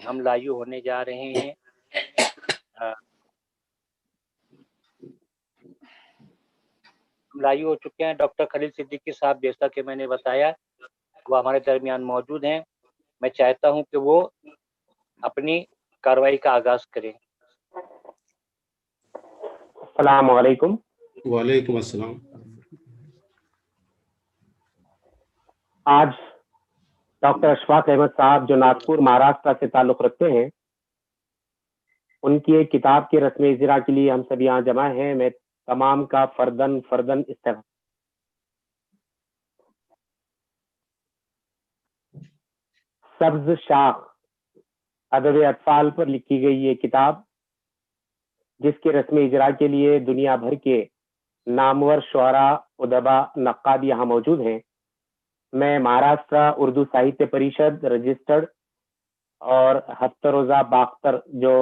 ہم لائیو ہونے جا رہے ہیں. ہم لائیو ہو چکے ہیں. ڈاکٹر خلیل صدیقی صاحب جیسا کہ میں نے بتایا وہ ہمارے درمیان موجود ہیں. میں چاہتا ہوں کہ وہ اپنی کارروائی کا آغاز کریں. السلام علیکم. وعلیکم السلام. آج ڈاکٹر اشفاق احمد صاحب جو ناگپور مہاراشٹر سے تعلق رکھتے ہیں ان کی ایک کتاب کی رسم اجرا کے لیے ہم سب یہاں جمع ہیں. میں تمام کا فردن استغفار. سبز شاخ ادب اطفال پر لکھی گئی یہ کتاب جس کے رسم اجرا کے لیے دنیا بھر کے نامور شعراء ادبا نقاد یہاں موجود ہیں. میں مہاراشٹر اردو ساہتیہ پریشد رجسٹرڈ اور ہفتہ روزہ باختر جو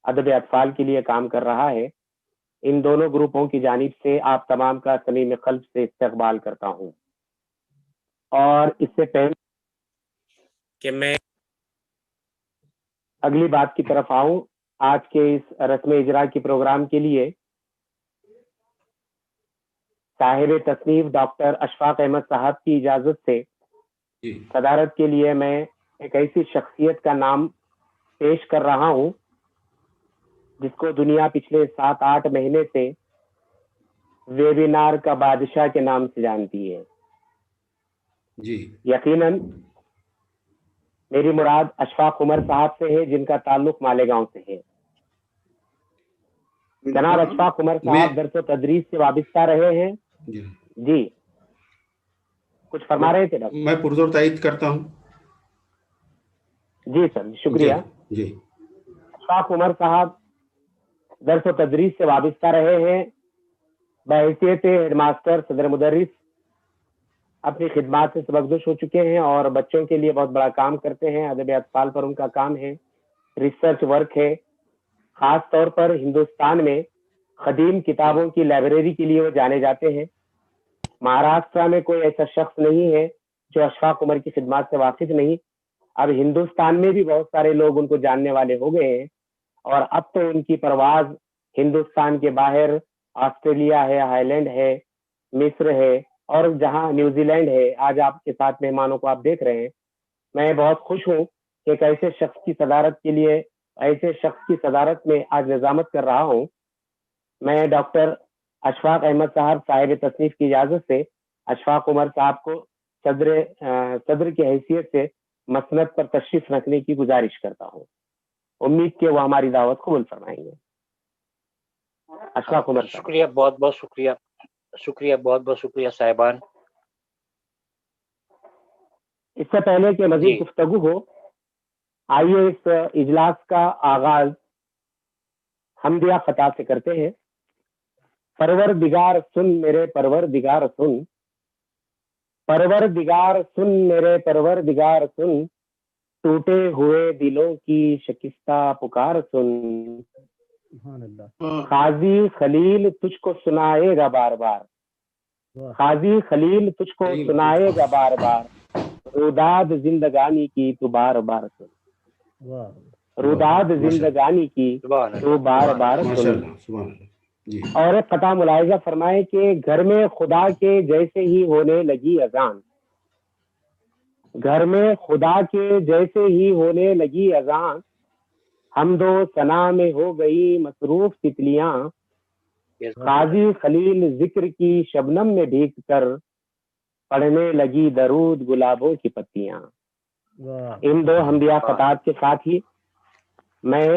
ادب اطفال کے لیے کام کر رہا ہے ان دونوں گروپوں کی جانب سے آپ تمام کا صمیم قلب سے استقبال کرتا ہوں. اور اس سے پہلے کہ میں اگلی بات کی طرف آؤں، آج کے اس رسم اجرا کی پروگرام کے لیے صاحب تصنیف ڈاکٹر اشفاق احمد صاحب کی اجازت سے صدارت کے لیے میں ایک ایسی شخصیت کا نام پیش کر رہا ہوں جس کو دنیا پچھلے 7-8 مہینے سے ویبینار کا بادشاہ کے نام سے جانتی ہے. جی یقیناً میری مراد اشفاق عمر صاحب سے ہے جن کا تعلق مالیگاؤں سے ہے. جناب اشفاق عمر صاحب درس و تدریس سے وابستہ رہے ہیں. جی کچھ فرما رہے تھے ڈاکٹر؟ میں پرزور تائید کرتا ہوں. جی سر شکریہ. جی اشفاق عمر صاحب درس و تدریس سے وابستہ رہے ہیں. بحیثیت ہیڈ ماسٹر صدر مدرس اپنی خدمات سے سبکدوش ہو چکے ہیں اور بچوں کے لیے بہت بڑا کام کرتے ہیں. ادب اطفال پر ان کا کام ہے، ریسرچ ورک ہے. خاص طور پر ہندوستان میں قدیم کتابوں کی لائبریری کے لیے وہ جانے جاتے ہیں. مہاراشٹر میں کوئی ایسا شخص نہیں ہے جو اشفاق عمر کی خدمات سے واقف نہیں. اب ہندوستان میں بھی بہت سارے لوگ ان کو جاننے والے ہو گئے ہیں اور اب تو ان کی پرواز ہندوستان کے باہر آسٹریلیا ہے، ہائی لینڈ ہے، مصر ہے اور جہاں نیوزی لینڈ ہے. آج آپ کے ساتھ مہمانوں کو آپ دیکھ رہے ہیں. میں بہت خوش ہوں کہ ایک ایسے شخص کی صدارت کے لیے ایسے شخص کی صدارت میں آج نظامت کر رہا ہوں. میں ڈاکٹر اشفاق احمد صاحب تصنیف کی اجازت سے اشفاق عمر صاحب کو صدر کی حیثیت سے مسند پر تشریف رکھنے کی گزارش کرتا ہوں. امید کہ وہ ہماری دعوت قبول فرمائیں گے. اشفاق عمر صاحب. شکریہ، بہت بہت شکریہ. شکریہ، بہت بہت شکریہ صاحبان. اس سے پہلے کہ مزید گفتگو ہو آئیے اس اجلاس کا آغاز حمدیہ فتح سے کرتے ہیں. پروردگار سن میرے پروردگار سن، پروردگار سن میرے پروردگار سن، ٹوٹے ہوئے دلوں کی شکستہ پکار سن. قاضی خلیل تجھ کو سنائے گا بار بار، قاضی خلیل تجھ کو سنائے گا بار بار، روداد زندگانی کی تو بار بار سن، روداد زندگانی کی تو بار بار سن. اور ایک قطع ملاحظہ فرمائے کہ گھر میں خدا کے جیسے ہی ہونے لگی اذان، گھر میں خدا کے جیسے ہی ہونے لگی اذان، حمد و ثنا میں ہو گئی مصروف تتلیاں، قاضی خلیل ذکر کی شبنم میں بھیگ کر پڑھنے لگی درود گلابوں کی پتیاں. ان دو حمدیہ قطعات کے ساتھ ہی میں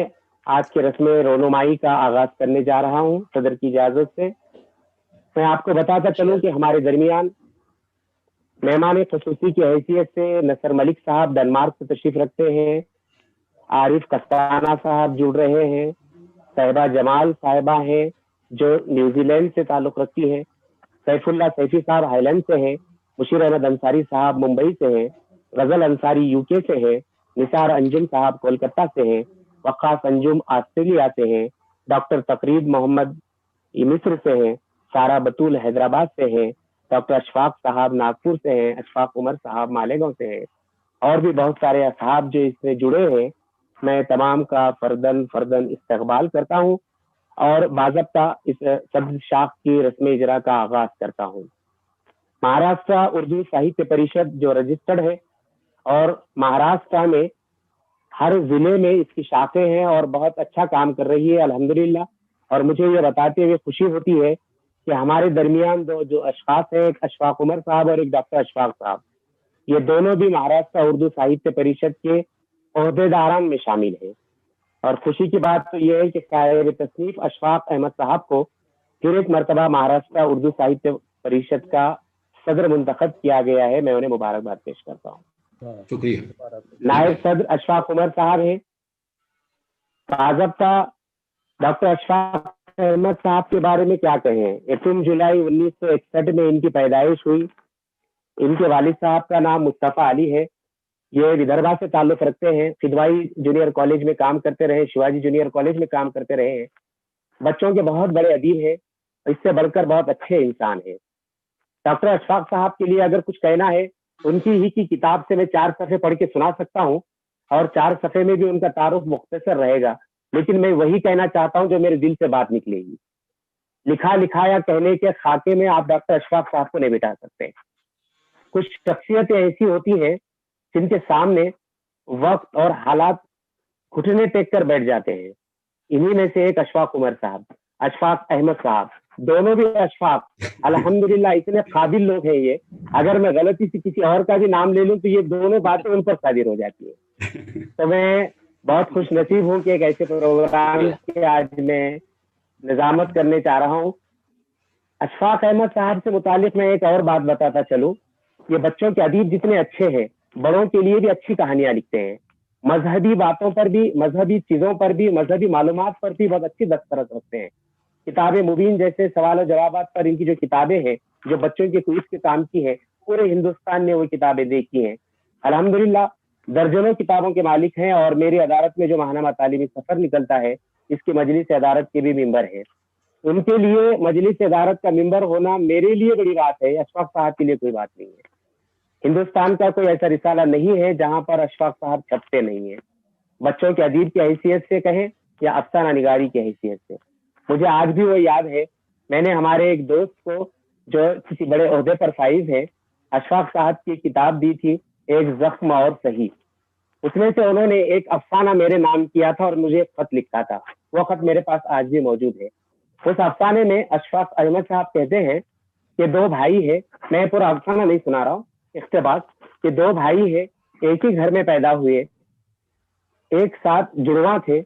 آج کے رسم رونمائی کا آغاز کرنے جا رہا ہوں صدر کی اجازت سے. میں آپ کو بتاتا چلوں کہ ہمارے درمیان مہمان خصوصی کی حیثیت سے نصر ملک صاحب ڈنمارک سے تشریف رکھتے ہیں، عارف کستانہ صاحب جڑ رہے ہیں، صاحبہ جمال صاحبہ ہیں جو نیوزی لینڈ سے تعلق رکھتی ہیں، سیف اللہ سیفی صاحب ہائی لینڈ سے ہیں، مشیر احمد انصاری صاحب ممبئی سے ہیں، غزل انصاری یو کے سے ہیں، نثار انجم صاحب کولکتہ سے ہیں، وقاص انجم آسٹریلیا سے ہیں، ڈاکٹر تقریب محمد مصر سے ہیں، سارا بطول حیدرآباد سے ہیں، ڈاکٹر اشفاق صاحب ناگپور سے ہیں، اشفاق عمر صاحب مالیگاؤں سے ہیں، اور بھی بہت سارے اصحاب جو اس سے جڑے ہیں، میں تمام کا فردن استقبال کرتا ہوں اور باضابطہ اس سبز شاخ کی رسم اجرا کا آغاز کرتا ہوں۔ مہاراشٹرا اردو ساہتیہ پریشد جو رجسٹرڈ ہے اور مہاراشٹرا میں ہر ضلع میں اس کی شاخیں ہیں اور بہت اچھا کام کر رہی ہے الحمدللہ۔ اور مجھے یہ بتاتے ہوئے خوشی ہوتی ہے کہ ہمارے درمیان دو جو اشخاص ہیں، ایک اشفاق عمر صاحب اور ایک ڈاکٹر اشفاق صاحب، یہ دونوں بھی مہاراشٹرا اردو ساہتیہ پریشد کے عہدے داران میں شامل ہیں۔ اور خوشی کی بات تو یہ ہے کہ صاحب تصنیف اشفاق احمد صاحب کو پھر ایک مرتبہ مہاراشٹرا اردو ساہتیہ پریشد کا صدر منتخب کیا گیا ہے۔ میں انہیں مبارکباد پیش کرتا ہوں۔ شکریہ۔ نائب صدر اشفاق عمر صاحب ہیں۔ باضابطہ ڈاکٹر اشفاق احمد صاحب کے بارے میں کیا کہیں؟ 1 جولائی 1961 میں ان کی پیدائش ہوئی۔ ان کے والد صاحب کا نام مصطفیٰ علی ہے۔ یہ ودربھا سے تعلق رکھتے ہیں۔ کدوائی جونیئر کالج میں کام کرتے رہے، شیواجی جونیئر کالج میں کام کرتے رہے ہیں۔ بچوں کے بہت بڑے ادیب ہیں، اس سے بڑھ کر بہت اچھے انسان ہیں۔ ڈاکٹر اشفاق صاحب کے لیے اگر کچھ کہنا ہے، ان کی ہی کی کتاب سے میں 4 صفحے پڑھ کے سنا سکتا ہوں، اور 4 صفحے میں بھی ان کا تعارف مختصر رہے گا، لیکن میں وہی کہنا چاہتا ہوں جو میرے دل سے بات نکلے گی۔ لکھا لکھایا کہنے کے خاکے میں آپ ڈاکٹر اشفاق صاحب کو نہیں بٹھا سکتے۔ کچھ شخصیتیں ایسی ہوتی ہیں جن کے سامنے وقت اور حالات گھٹنے ٹیک کر بیٹھ جاتے ہیں۔ انہی میں سے ایک اشفاق عمر صاحب، اشفاق احمد صاحب، دونوں بھی اشفاق الحمدللہ اتنے قابل لوگ ہیں یہ، اگر میں غلطی سے کسی اور کا بھی نام لے لوں تو یہ دونوں باتیں ان پر صادر ہو جاتی ہیں۔ تو میں بہت خوش نصیب ہوں کہ ایک ایسے پروگرام کے آج میں نظامت کرنے چاہ رہا ہوں۔ اشفاق احمد صاحب سے متعلق میں ایک اور بات بتاتا چلوں، یہ بچوں کے ادیب جتنے اچھے ہیں، بڑوں کے لیے بھی اچھی کہانیاں لکھتے ہیں، مذہبی باتوں پر بھی، مذہبی چیزوں پر بھی، مذہبی معلومات پر بھی بہت اچھی دسترس رکھتے ہیں۔ کتاب مبین جیسے سوال و جوابات پر ان کی جو کتابیں ہیں، جو بچوں کے کوئز کے کام کی ہیں، پورے ہندوستان نے وہ کتابیں دیکھی ہیں۔ الحمدللہ درجنوں کتابوں کے مالک ہیں، اور میری عدالت میں جو ماہنامہ تعلیمی سفر نکلتا ہے، اس کی مجلس عدالت کے بھی ممبر ہیں۔ ان کے لیے مجلس عدالت کا ممبر ہونا میرے لیے بڑی بات ہے، اشفاق صاحب کے لیے کوئی بات نہیں ہے۔ ہندوستان کا کوئی ایسا رسالہ نہیں ہے جہاں پر اشفاق صاحب چھپتے نہیں ہیں، بچوں کے ادیب کی حیثیت سے کہیں یا افسانہ نگاری کی حیثیت سے۔ مجھے آج بھی وہ یاد ہے، میں نے ہمارے ایک دوست کو جو کسی بڑے عہدے پر فائز ہے، اشفاق صاحب کی کتاب دی تھی، ایک زخم اور صحیح۔ اس میں سے انہوں نے ایک افسانہ میرے نام کیا تھا اور مجھے ایک خط لکھا تھا، وہ خط میرے پاس آج بھی موجود ہے۔ اس افسانے میں اشفاق احمد صاحب کہتے ہیں کہ 2 بھائی ہے، میں پورا افسانہ نہیں سنا رہا ہوں، اقتباس، کہ 2 بھائی ہے، ایک ہی گھر میں پیدا ہوئے، ایک ساتھ جڑواں تھے،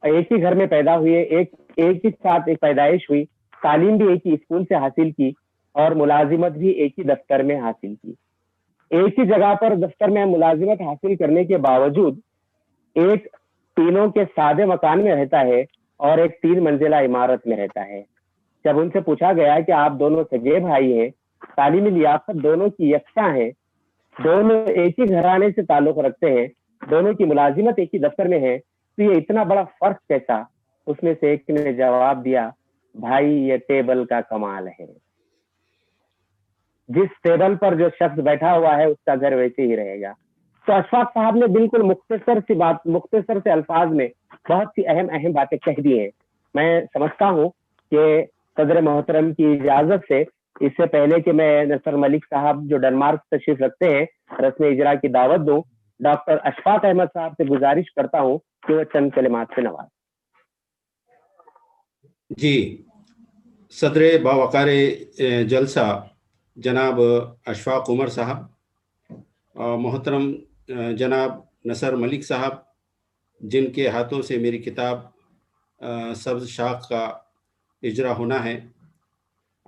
ایک ہی گھر میں پیدا ہوئے، ایک ہی ساتھ ایک پیدائش ہوئی، تعلیم بھی ایک ہی اسکول سے حاصل کی اور ملازمت بھی ایک ہی دفتر میں حاصل کی۔ ایک ہی جگہ پر دفتر میں ملازمت حاصل کرنے کے باوجود ایک تینوں کے سادے مکان میں رہتا ہے اور ایک 3 منزلہ عمارت میں رہتا ہے۔ جب ان سے پوچھا گیا کہ آپ دونوں سگے بھائی ہیں، تعلیمی لیاقت دونوں کی یکساں ہے، دونوں ایک ہی گھرانے سے تعلق رکھتے ہیں، دونوں کی ملازمت ایک ہی دفتر میں ہے، تو یہ اتنا بڑا فرق کیسا؟ اس میں سے ایک نے جواب دیا، بھائی یہ ٹیبل کا کمال ہے، جس ٹیبل پر جو شخص بیٹھا ہوا ہے اس کا گھر ویسے ہی رہے گا۔ تو اشفاق صاحب نے بالکل مختصر سے الفاظ میں بہت سی اہم باتیں کہہ دی ہیں۔ میں سمجھتا ہوں کہ صدر محترم کی اجازت سے اس سے پہلے کہ میں نصر ملک صاحب جو ڈنمارک تشریف رکھتے ہیں رسم اجرا کی دعوت دوں، ڈاکٹر اشفاق احمد صاحب سے گزارش کرتا ہوں کہ وہ چند کلمات سے نواز۔ جی، صدر باوقار جلسہ جناب اشفاق عمر صاحب، محترم جناب نصر ملک صاحب، جن کے ہاتھوں سے میری کتاب سبز شاخ کا اجرا ہونا ہے،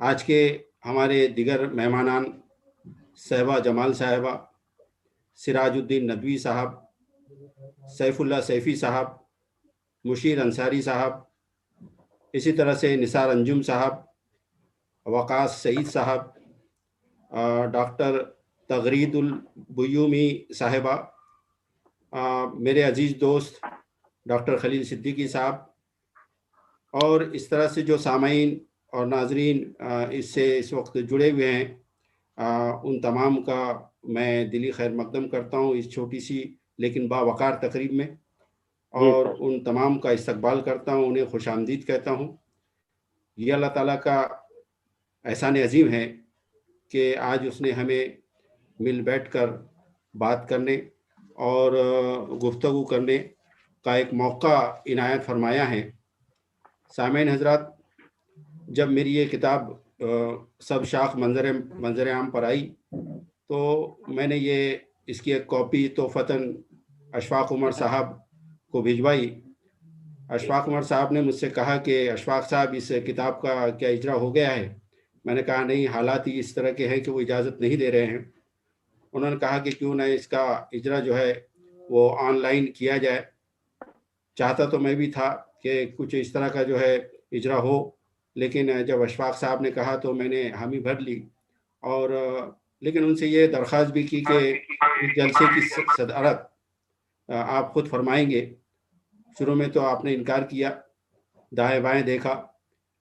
آج کے ہمارے دیگر مہمانان صحبہ جمال صاحبہ، سراج الدین ندوی صاحب، سیف اللہ سیفی صاحب، مشیر انصاری صاحب، اسی طرح سے نثار انجم صاحب، وقاص سعید صاحب، ڈاکٹر تغرید البیومی صاحبہ، میرے عزیز دوست ڈاکٹر خلیل صدیقی صاحب، اور اس طرح سے جو سامعین اور ناظرین اس سے اس وقت جڑے ہوئے ہیں، ان تمام کا میں دلی خیر مقدم کرتا ہوں اس چھوٹی سی لیکن باوقار تقریب میں، جی اور سر، ان تمام کا استقبال کرتا ہوں، انہیں خوش آمدید کہتا ہوں۔ یہ اللہ تعالیٰ کا احسان عظیم ہے کہ آج اس نے ہمیں مل بیٹھ کر بات کرنے اور گفتگو کرنے کا ایک موقع عنایت فرمایا ہے۔ سامعین حضرات، جب میری یہ کتاب سب شاخ منظر عام پر آئی تو میں نے اس کی ایک کاپی توفتاً اشفاق عمر صاحب کو بھجوائی۔ اشفاق عمر صاحب نے مجھ سے کہا کہ اشفاق صاحب اس کتاب کا کیا اجرا ہو گیا ہے؟ میں نے کہا نہیں، حالات ہی اس طرح کے ہیں کہ وہ اجازت نہیں دے رہے ہیں۔ انہوں نے کہا کہ کیوں نہ اس کا اجرا جو ہے وہ آن لائن کیا جائے۔ چاہتا تو میں بھی تھا کہ کچھ اس طرح کا جو ہے اجرا ہو، لیکن جب اشفاق صاحب نے کہا تو میں نے حامی بھر لی، اور لیکن ان سے یہ درخواست بھی کی کہ اس جلسے کی صدارت آپ خود فرمائیں گے۔ شروع میں تو آپ نے انکار کیا، دائیں بائیں دیکھا،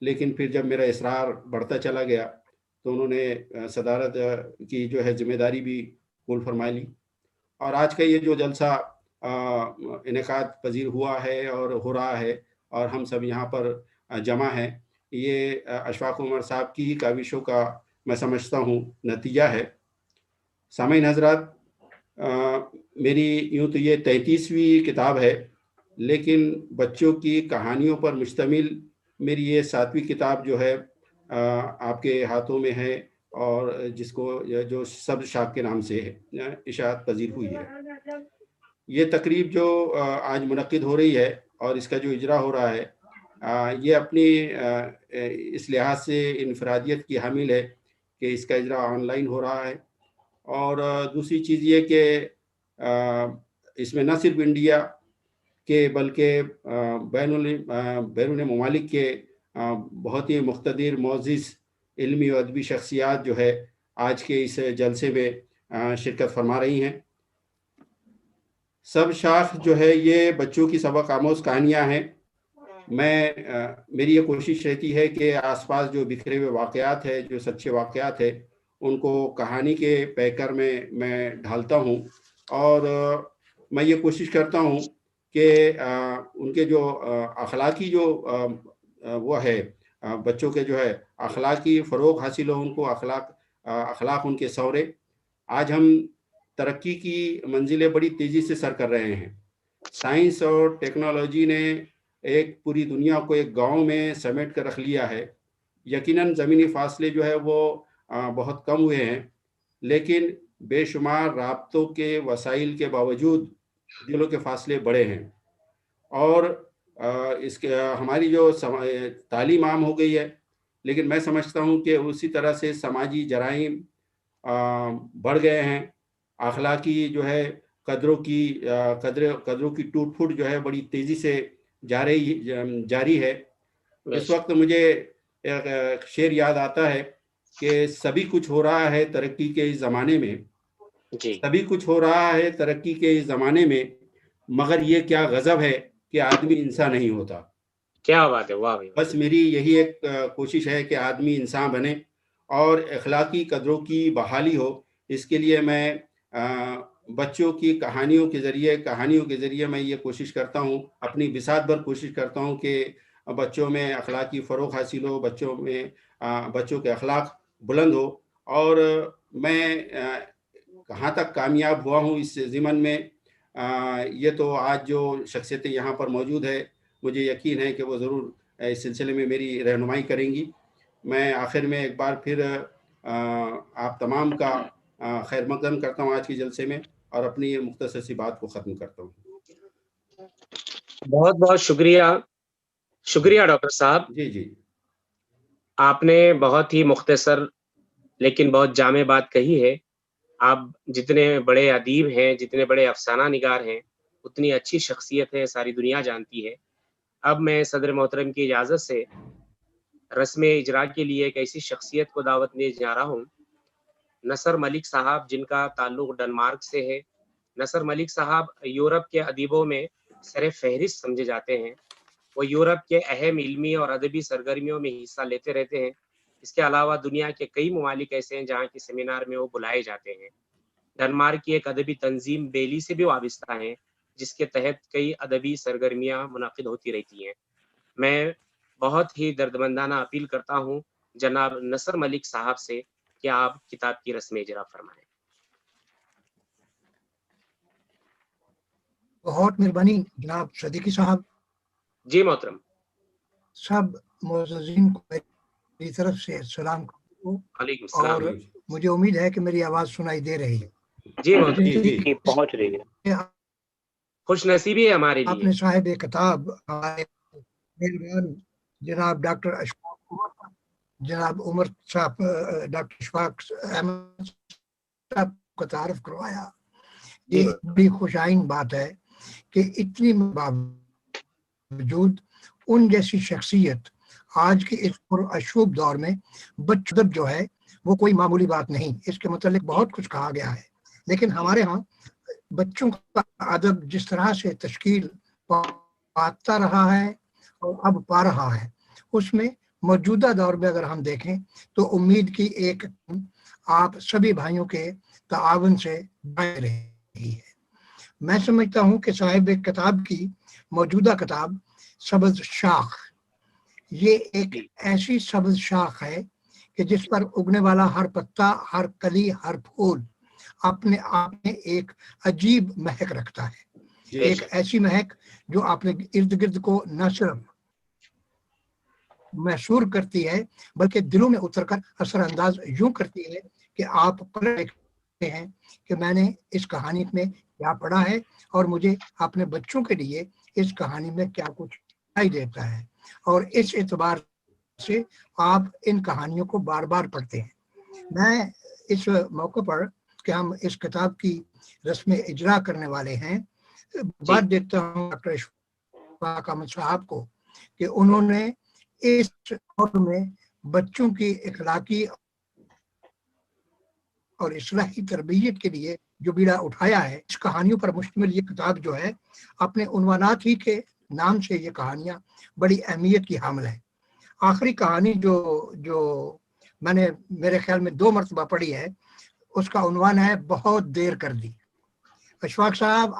لیکن پھر جب میرا اصرار بڑھتا چلا گیا تو انہوں نے صدارت کی جو ہے ذمہ داری بھی قبول فرما لی، اور آج کا یہ جو جلسہ انعقاد پذیر ہوا ہے اور ہو رہا ہے اور ہم سب یہاں پر جمع ہیں، یہ اشفاق عمر صاحب کی ہی کاوشوں کا میں سمجھتا ہوں نتیجہ ہے۔ سامعین حضرات، میری یوں تو یہ 33ویں کتاب ہے، لیکن بچوں کی کہانیوں پر مشتمل میری یہ 7ویں کتاب جو ہے آپ کے ہاتھوں میں ہے، اور جس کو جو سب شاخ کے نام سے اشاعت پذیر ہوئی ہے۔ یہ تقریب جو آج منعقد ہو رہی ہے اور اس کا جو اجرا ہو رہا ہے، یہ اپنی اس لحاظ سے انفرادیت کی حامل ہے کہ اس کا اجرا آن لائن ہو رہا ہے، اور دوسری چیز یہ کہ اس میں نہ صرف انڈیا کے بلکہ بیرون ممالک کے بہت ہی مقتدر معزز علمی و ادبی شخصیات جو ہے آج کے اس جلسے میں شرکت فرما رہی ہیں۔ سب شاخ جو ہے یہ بچوں کی سبق آموز کہانیاں ہیں۔ میری یہ کوشش رہتی ہے کہ آس پاس جو بکھرے ہوئے واقعات ہے، جو سچے واقعات ہے، ان کو کہانی کے پیکر میں ڈھالتا ہوں، اور میں یہ کوشش کرتا ہوں کہ ان کے جو اخلاقی جو وہ ہے، بچوں کے جو ہے اخلاقی فروغ حاصل ہو، ان کو اخلاق ان کے سورے۔ آج ہم ترقی کی منزلیں بڑی تیزی سے سر کر رہے ہیں۔ سائنس اور ٹیکنالوجی نے ایک پوری دنیا کو ایک گاؤں میں سمیٹ کر رکھ لیا ہے۔ یقیناً زمینی فاصلے جو ہے وہ بہت کم ہوئے ہیں، لیکن بے شمار رابطوں کے وسائل کے باوجود دلوں کے فاصلے بڑے ہیں، اور اس کے ہماری جو تعلیم عام ہو گئی ہے، لیکن میں سمجھتا ہوں کہ اسی طرح سے سماجی جرائم بڑھ گئے ہیں۔ اخلاقی جو ہے قدروں کی ٹوٹ پھوٹ جو ہے بڑی تیزی سے جاری ہے۔ اس وقت مجھے ایک شعر یاد آتا ہے کہ سبھی کچھ ہو رہا ہے ترقی کے اس زمانے میں، سبھی کچھ ہو رہا ہے ترقی کے اس زمانے میں، مگر یہ کیا غضب ہے کہ آدمی انسان نہیں ہوتا۔ کیا بات ہے، واہ! بس میری یہی ایک کوشش ہے کہ آدمی انسان بنے اور اخلاقی قدروں کی بحالی ہو۔ اس کے لیے میں بچوں کی کہانیوں کے ذریعے میں یہ کوشش کرتا ہوں، اپنی بساط بھر کوشش کرتا ہوں کہ بچوں میں اخلاقی فروغ حاصل ہو، بچوں کے اخلاق بلند ہو۔ اور میں کہاں تک کامیاب ہوا ہوں اس ضمن میں، یہ تو آج جو شخصیتیں یہاں پر موجود ہے، مجھے یقین ہے کہ وہ ضرور اس سلسلے میں میری رہنمائی کریں گی۔ میں آخر میں ایک بار پھر آپ تمام کا خیر مقدم کرتا ہوں آج کے جلسے میں، اور اپنی یہ مختصر سی بات کو ختم کرتا ہوں۔ بہت بہت شکریہ ڈاکٹر صاحب۔ جی آپ نے بہت ہی مختصر لیکن بہت جامع بات کہی ہے۔ آپ جتنے بڑے ادیب ہیں، جتنے بڑے افسانہ نگار ہیں، اتنی اچھی شخصیت ہے، ساری دنیا جانتی ہے۔ اب میں صدر محترم کی اجازت سے رسم اجرا کے لیے ایک ایسی شخصیت کو دعوت دینے جا رہا ہوں، نصر ملک صاحب، جن کا تعلق ڈنمارک سے ہے۔ نصر ملک صاحب یورپ کے ادیبوں میں سر فہرست سمجھے جاتے ہیں۔ وہ یورپ کے اہم علمی اور ادبی سرگرمیوں میں حصہ لیتے رہتے ہیں۔ اس کے علاوہ دنیا کے کئی ممالک ایسے ہیں جہاں کے سیمینار میں وہ بلائے جاتے ہیں۔ ڈنمارک کی ایک ادبی تنظیم بیلی سے بھی وابستہ ہیں، جس کے تحت کئی ادبی سرگرمیاں منعقد ہوتی رہتی ہیں۔ میں بہت ہی دردمندانہ اپیل کرتا ہوں جناب نصر ملک صاحب سے کہ آپ کتاب کی رسم اجرا فرمائیں۔ بہت مہربانی جناب صدیقی صاحب۔ جی محترم۔ سب معززین کو میری طرف سے سلام علیکم السلام۔ اور مجھے امید ہے کہ میری آواز سنائی دے رہی ہے۔ جی محترم، جی پہنچ رہی ہے۔ خوش نصیبی ہے ہمارے آپ لیے۔ نے صاحب کتاب ہمارے مہربان جناب ڈاکٹر اشفاق عمر، جناب عمر صاحب، ڈاکٹر اشفاق احمد صاحب کو تعارف کروایا۔ یہ بڑی خوش آئین بات ہے کہ اتنی باوجود ان جیسی شخصیت آج کے اس پراشوب دور میں ادب جو ہے وہ کوئی معمولی بات نہیں۔ اس کے متعلق بہت کچھ کہا گیا ہے، لیکن ہمارے ہاں بچوں کا ادب جس طرح سے تشکیل پاتا رہا ہے اور اب پا رہا ہے، اس میں موجودہ دور میں اگر ہم دیکھیں تو امید کی ایک آپ سبھی بھائیوں کے تعاون سے بڑھ رہی ہے۔ میں سمجھتا ہوں کہ صاحب کتاب کی موجودہ کتاب سبز شاخ، یہ ایک ایسی سبز شاخ ہے کہ جس پر اگنے والا ہر پتا، ہر کلی، ہر پھول اپنے آپ میں ایک عجیب مہک رکھتا ہے۔ ایک ایسی مہک جو آپ نے ارد گرد کو نہ صرف محسور کرتی ہے بلکہ دلوں میں اتر کر اثر انداز یوں کرتی ہے کہ آپ دیکھتے ہیں کہ میں نے اس کہانی میں کیا پڑھا ہے اور مجھے اپنے بچوں کے لیے اس کہانی میں کیا کچھ دکھائی دیتا ہے، اور اس اعتبار سے آپ ان کہانیوں کو بار بار پڑھتے ہیں۔ میں اس موقع پر کہ ہم اس کتاب کی رسم اجرا کرنے والے ہیں بات دیتا ہوں ڈاکٹر اشفاق احمد صاحب کو کہ انہوں نے اس دور میں بچوں کی اخلاقی اور اصلاحی تربیت کے لیے جو بیڑا اٹھایا ہے، اس کہانیوں پر مشتمل یہ کتاب جو ہے اپنے عنوانات ہی کے نام سے یہ کہانیاں بڑی اہمیت کی حامل ہے۔ آخری کہانی جو میں نے میرے خیال میں 2 مرتبہ پڑھی ہے، اس کا عنوان ہے بہت دیر کر دی۔ اشفاق صاحب،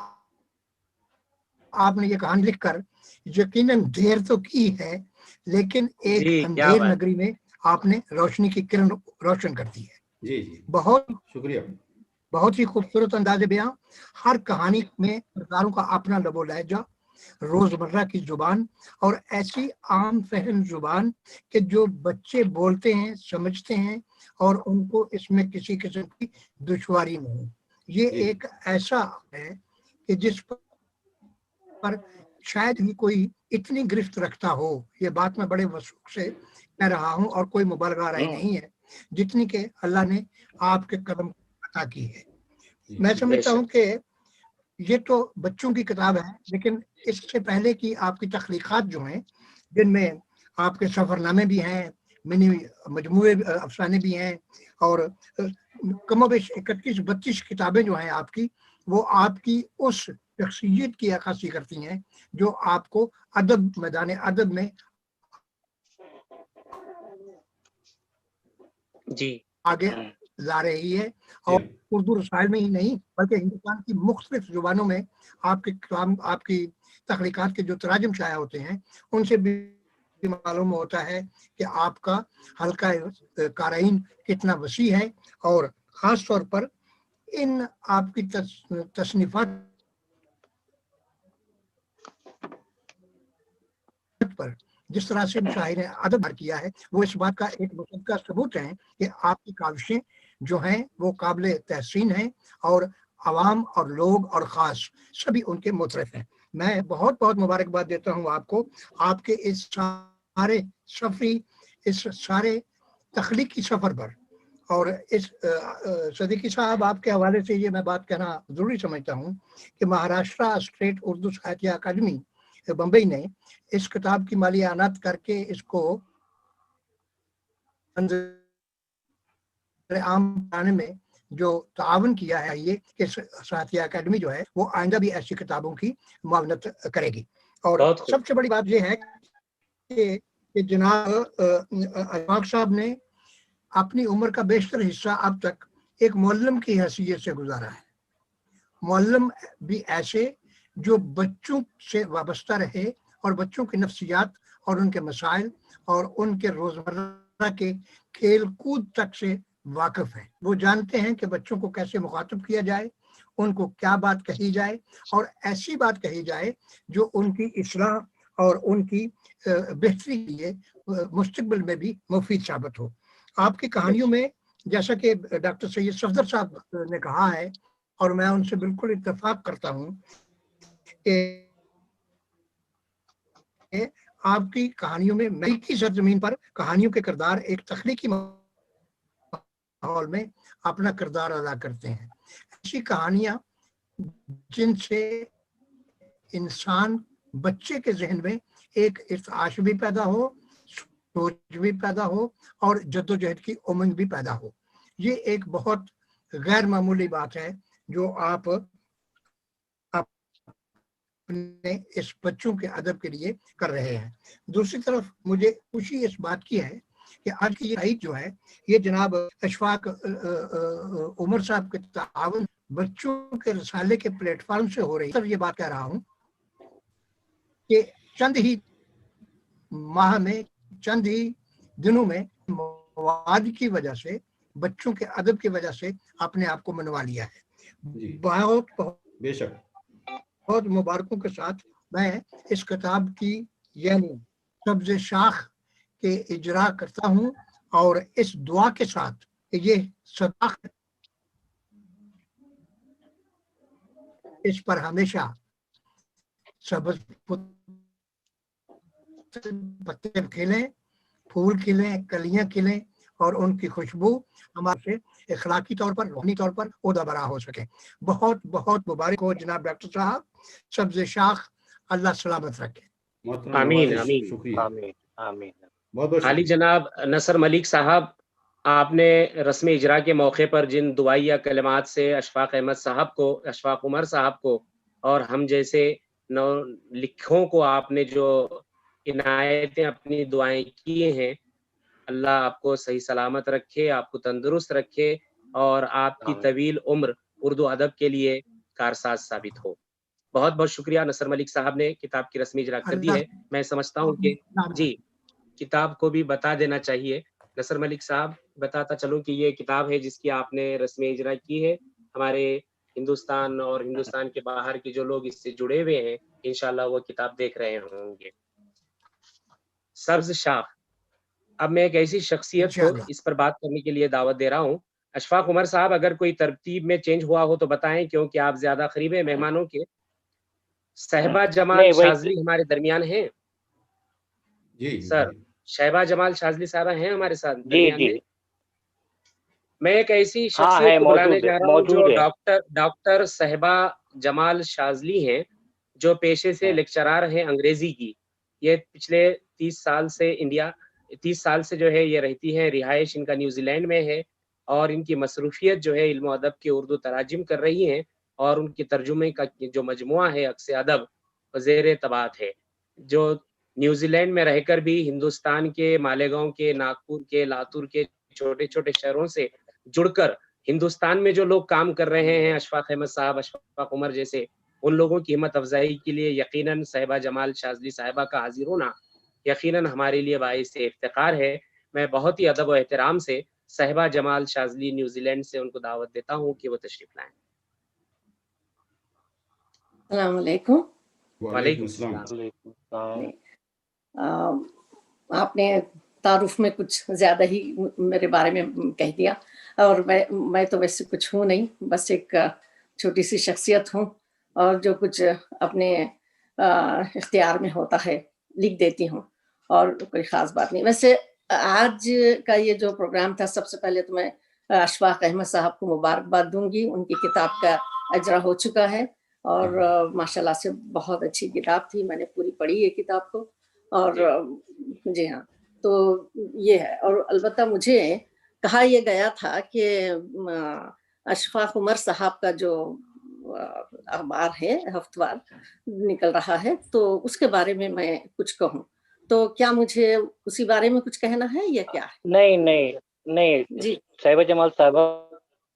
آپ نے یہ کہانی لکھ کر یقیناً دیر تو کی ہے، لیکن ایک اندھیر نگری میں آپ نے روشنی کی کرن روشن کر دی ہے۔ جی جی بہت شکریہ۔ بہت ہی خوبصورت انداز بیاں، ہر کہانی میں کرداروں کا اپنا لب و لہجہ، روزمرہ کی زبان اور ایسی عام فہم زبان کہ جو بچے بولتے ہیں، سمجھتے ہیں اور ان کو اس میں کسی قسم کی دشواری نہیں۔ یہ ایک ایسا ہے کہ جس پر شاید ہی کوئی اتنی گرفت رکھتا ہو، یہ بات میں بڑے وثوق سے کہہ رہا ہوں اور کوئی مبالغہ رائے نہیں ہے، جتنی کہ اللہ نے آپ کے قدم عطا کی ہے۔ میں سمجھتا ہوں کہ یہ تو بچوں کی کتاب ہے، لیکن اس سے پہلے کی آپ کی تخلیقات جو ہیں، جن میں آپ کے سفر نامے بھی ہیں، منی مجموعے افسانے بھی ہیں، اور کم و بیش 31-32 کتابیں جو ہیں آپ کی، وہ آپ کی اس شخصیت کی عکاسی کرتی ہیں جو آپ کو ادب، میدان ادب میں آگے لا رہی ہے، اور اردو رسائل میں ہی نہیں بلکہ ہندوستان کی مختلف زبانوں میں آپ کے کلام، آپ کی تخلیقات کے جو تراجم شائع ہوتے ہیں، ان سے بھی معلوم ہوتا ہے کہ آپ کا حلقہ قارئین کتنا وسیع ہے، اور خاص طور پر ان آپ کی تصنیفات پر جس طرح سے مشاہیر ادب کیا ہے، وہ اس بات کا ایک مصدقہ ثبوت ہے کہ آپ کی کاوشیں جو ہیں وہ قابل تحسین ہیں، اور عوام اور لوگ اور خاص سبھی ان کے مترف ہیں۔ میں بہت بہت مبارکباد دیتا ہوں آپ کو، آپ کے اس سارے سفری، اس سارے تخلیقی سفر پر۔ اور اس صدیقی صاحب، آپ کے حوالے سے یہ میں بات کہنا ضروری سمجھتا ہوں کہ مہاراشٹرا اسٹیٹ اردو ساہتیہ اکیڈمی بمبئی نے اس کتاب کی مالی اعانت کر کے اس کو عام بنانے میں جو تعاون کیا ہے، یہ کہ ساہتیہ اکیڈمی جو ہے وہ آئندہ بھی ایسی کتابوں کی معاونت کرے گی۔ اور سب سے بڑی بات یہ ہے کہ جناب اشفاق صاحب نے اپنی عمر کا بیشتر حصہ اب تک ایک معلم کی حیثیت سے گزارا ہے. معلم بھی ایسے جو بچوں سے وابستہ رہے اور بچوں کی نفسیات اور ان کے مسائل اور ان کے روزمرہ کے کھیل کود تک سے واقف ہیں. وہ جانتے ہیں کہ بچوں کو کیسے مخاطب کیا جائے، ان کو کیا بات کہی جائے اور ایسی بات کہی جائے جو ان کی اصلاح اور ان کی بہتری کے لیے مستقبل میں بھی مفید ثابت ہو. آپ کی کہانیوں میں جیسا کہ ڈاکٹر سید صفدر صاحب نے کہا ہے اور میں ان سے بالکل اتفاق کرتا ہوں کہ آپ کی کہانیوں میں ملکی سرزمین پر کہانیوں کے کردار ایک تخلیقی ماحول میں اپنا کردار ادا کرتے ہیں. ایسی کہانیاں جن سے انسان بچے کے ذہن میں ایک ارتعاش بھی پیدا ہو، سوچ بھی پیدا ہو اور جدوجہد کی امنگ بھی پیدا ہو. یہ ایک بہت غیر معمولی بات ہے جو آپ اپنے اس بچوں کے ادب کے لیے کر رہے ہیں. دوسری طرف مجھے خوشی اس بات کی ہے کہ آج کی یہ عید جو ہے یہ جناب اشفاق عمر صاحب کے تعاون بچوں کے رسالے کے پلیٹ فارم سے ہو رہی ہے. یہ بات کہہ رہا ہوں کہ چند ہی ماہ میں، چند ہی دنوں میں مواد کی وجہ سے، بچوں کے ادب کی وجہ سے اپنے آپ کو منوا لیا ہے. بہت بے شک بہت مبارکوں کے ساتھ میں اس کتاب کی یعنی سبز شاخ کے اجرا کرتا ہوں اور اس دعا کے ساتھ کہ یہ صداقت اس پر ہمیشہ سبز پتے کھلیں، پھول کھلیں، کلیاں کھلیں اور ان کی خوشبو ہمارے سے اخلاقی طور پر، روحانی طور پر عہدہ برآ ہو سکے. بہت بہت مبارک ہو جناب ڈاکٹر صاحب. سبز شاخ اللہ سلامت رکھے. آمین آمین. شکریہ. آمین آمین. بہت بہت عالی شکریہ. جناب نصر ملک صاحب، آپ نے رسم اجرا کے موقع پر جن دعائیہ کلمات سے اشفاق احمد صاحب کو، اشفاق عمر صاحب کو اور ہم جیسے نو لکھوں کو آپ نے جو عنایتیں اپنی دعائیں کی ہیں، اللہ آپ کو صحیح سلامت رکھے، آپ کو تندرست رکھے اور آپ کی طویل عمر اردو ادب کے لیے کارساز ثابت ہو. بہت بہت شکریہ. نصر ملک صاحب نے کتاب کی رسمی اجرا کر دی ہے. میں سمجھتا ہوں کہ جی کتاب کو بھی بتا دینا چاہیے. نصر ملک صاحب، بتاتا چلوں کہ یہ کتاب ہے جس کی آپ نے رسمی اجرا کی ہے. ہمارے ہندوستان اور ہندوستان کے باہر کے جو لوگ اس سے جڑے ہوئے ہیں انشاءاللہ وہ کتاب دیکھ رہے ہوں گے. سبز شاخ. اب میں ایک ایسی شخصیت کو اس پر بات کرنے کے لیے دعوت دے رہا ہوں. اشفاق عمر صاحب، اگر کوئی ترتیب میں چینج ہوا ہو تو بتائیں، کیونکہ آپ زیادہ قریب ہیں مہمانوں کے. صاحبہ جمال شاذلی ہمارے درمیان ہیں جی سر. شہبہ جمال شاذلی صاحبہ ہیں ہمارے ساتھ درمیان میں. میں ایک ایسی شخصیت کو بلانے جا رہا ہوں جو ڈاکٹر صاحبہ جمال شاذلی ہیں، جو پیشے سے لیکچرار ہیں انگریزی کی. یہ پچھلے 30 سال سے جو ہے یہ رہتی ہے. رہائش ان کا نیوزی لینڈ میں ہے اور ان کی مصروفیت جو ہے علم و ادب کے اردو تراجم کر رہی ہیں اور ان کی ترجمے کا جو مجموعہ ہے عکس ادب زیر طباعت ہے، جو نیوزی لینڈ میں رہ کر بھی ہندوستان کے مالیگاؤں کے، ناگپور کے، لاتور کے چھوٹے چھوٹے شہروں سے جڑ کر ہندوستان میں جو لوگ کام کر رہے ہیں، اشفاق احمد صاحب، اشفاق عمر جیسے، ان لوگوں کی ہمت افزائی کے لیے یقیناً صاحبہ جمال شاذلی صاحبہ کا حاضر ہونا یقیناً ہمارے لیے باعث افتخار ہے. میں بہت ہی ادب و احترام سے صاحبہ جمال شاذلی نیوزی لینڈ سے ان کو دعوت دیتا ہوں کہ وہ تشریف لائیں. السلام علیکم. وعلیکم السلام. آپ نے تعارف میں کچھ زیادہ ہی میرے بارے میں کہہ دیا اور میں تو ویسے کچھ ہوں نہیں، بس ایک چھوٹی سی شخصیت ہوں اور جو کچھ اپنے اختیار میں ہوتا ہے لکھ دیتی ہوں اور کوئی خاص بات نہیں. ویسے آج کا یہ جو پروگرام تھا، سب سے پہلے تو میں اشفاق احمد صاحب کو مبارکباد دوں گی. ان کی کتاب کا اجرا ہو چکا ہے اور ماشاءاللہ سے بہت اچھی کتاب تھی. میں نے پوری پڑھی ہے کتاب کو اور جی ہاں، تو یہ ہے. اور البتہ مجھے کہا یہ گیا تھا کہ اشفاق عمر صاحب کا جو اخبار ہے ہفتہ وار نکل رہا ہے تو اس کے بارے میں کچھ کہوں، تو کیا مجھے اسی بارے میں کچھ کہنا ہے یا کیا ہے؟ نہیں جی صاحبہ جمال صاحبہ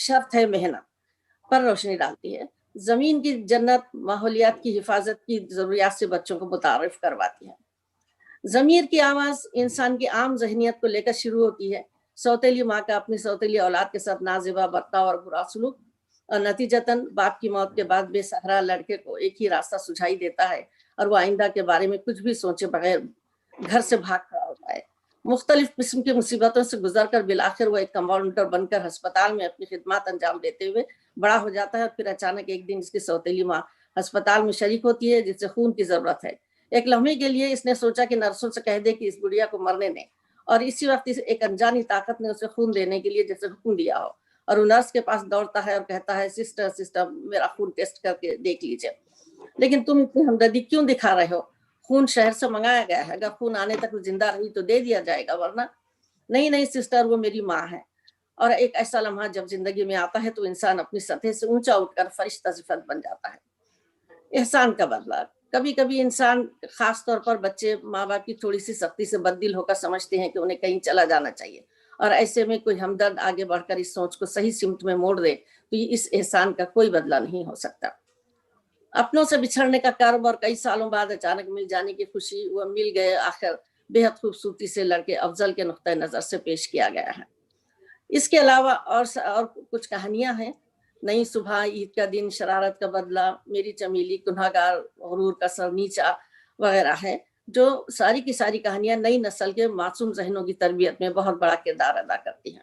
شرط ہے محنت پر روشنی ڈالتی ہے. زمین کی جنت ماحولیات کی حفاظت کی ضروریات سے بچوں کو متعارف کرواتی ہے. ضمیر کی آواز انسان کی عام ذہنیت کو لے کر شروع ہوتی ہے. سوتیلی ماں کا اپنی سوتیلی اولاد کے ساتھ نازیبا برتاؤ اور برا سلوک، اور نتیجتاً باپ کی موت کے بعد بے سہارا لڑکے کو ایک ہی راستہ سجھائی دیتا ہے اور وہ آئندہ کے بارے میں کچھ بھی سوچے بغیر گھر سے بھاگ کھڑا ہوتا ہے. مختلف قسم کی مصیبتوں سے گزر کر بالآخر وہ ایک کمپاؤنڈر بن کر ہسپتال میں اپنی خدمات انجام دیتے ہوئے بڑا ہو جاتا ہے. اور پھر اچانک ایک دن اس کی سوتیلی ماں ہسپتال میں شریک ہوتی ہے جسے خون کی ضرورت ہے. ایک لمحے کے لیے اس نے سوچا کہ نرسوں سے کہہ دے کہ اس گڑیا کو مرنے دیں، اور اسی وقت ایک انجانی طاقت نے اسے خون دینے کے لیے جیسے حکم دیا ہو، اور وہ نرس کے پاس دوڑتا ہے اور کہتا ہے سسٹر میرا خون ٹیسٹ کر کے دیکھ لیجیے. لیکن تم اتنی ہمدردی کیوں دکھا رہے ہو؟ خون شہر سے منگایا گیا ہے، اگر خون آنے تک زندہ رہی تو دے دیا جائے گا، ورنہ نہیں سسٹر، وہ میری ماں ہے. اور ایک ایسا لمحہ جب زندگی میں آتا ہے تو انسان اپنی سطح سے اونچا اٹھ کر فرشتہ صفت بن جاتا ہے. احسان کا بدلہ. کبھی کبھی انسان، خاص طور پر بچے، ماں باپ کی تھوڑی سی سختی سے بددل ہو کر سمجھتے ہیں کہ انہیں کہیں چلا جانا چاہیے، اور ایسے میں کوئی ہمدرد آگے بڑھ کر اس سوچ کو صحیح سمت میں موڑ دے تو اس احسان کا کوئی بدلہ نہیں ہو سکتا. اپنوں سے بچھڑنے کا کرب اور کئی سالوں بعد اچانک مل جانے کی خوشی، وہ مل گئے آخر، بے حد خوبصورتی سے لڑکے افضل کے نقطۂ نظر سے پیش کیا گیا ہے. اس کے علاوہ اور کچھ کہانیاں ہیں. نئی صبح، عید کا دن، شرارت کا بدلہ، میری چمیلی، گنہگار، غرور کا سر نیچا وغیرہ ہے، جو ساری کی ساری کہانیاں نئی نسل کے معصوم ذہنوں کی تربیت میں بہت بڑا کردار ادا کرتی ہیں.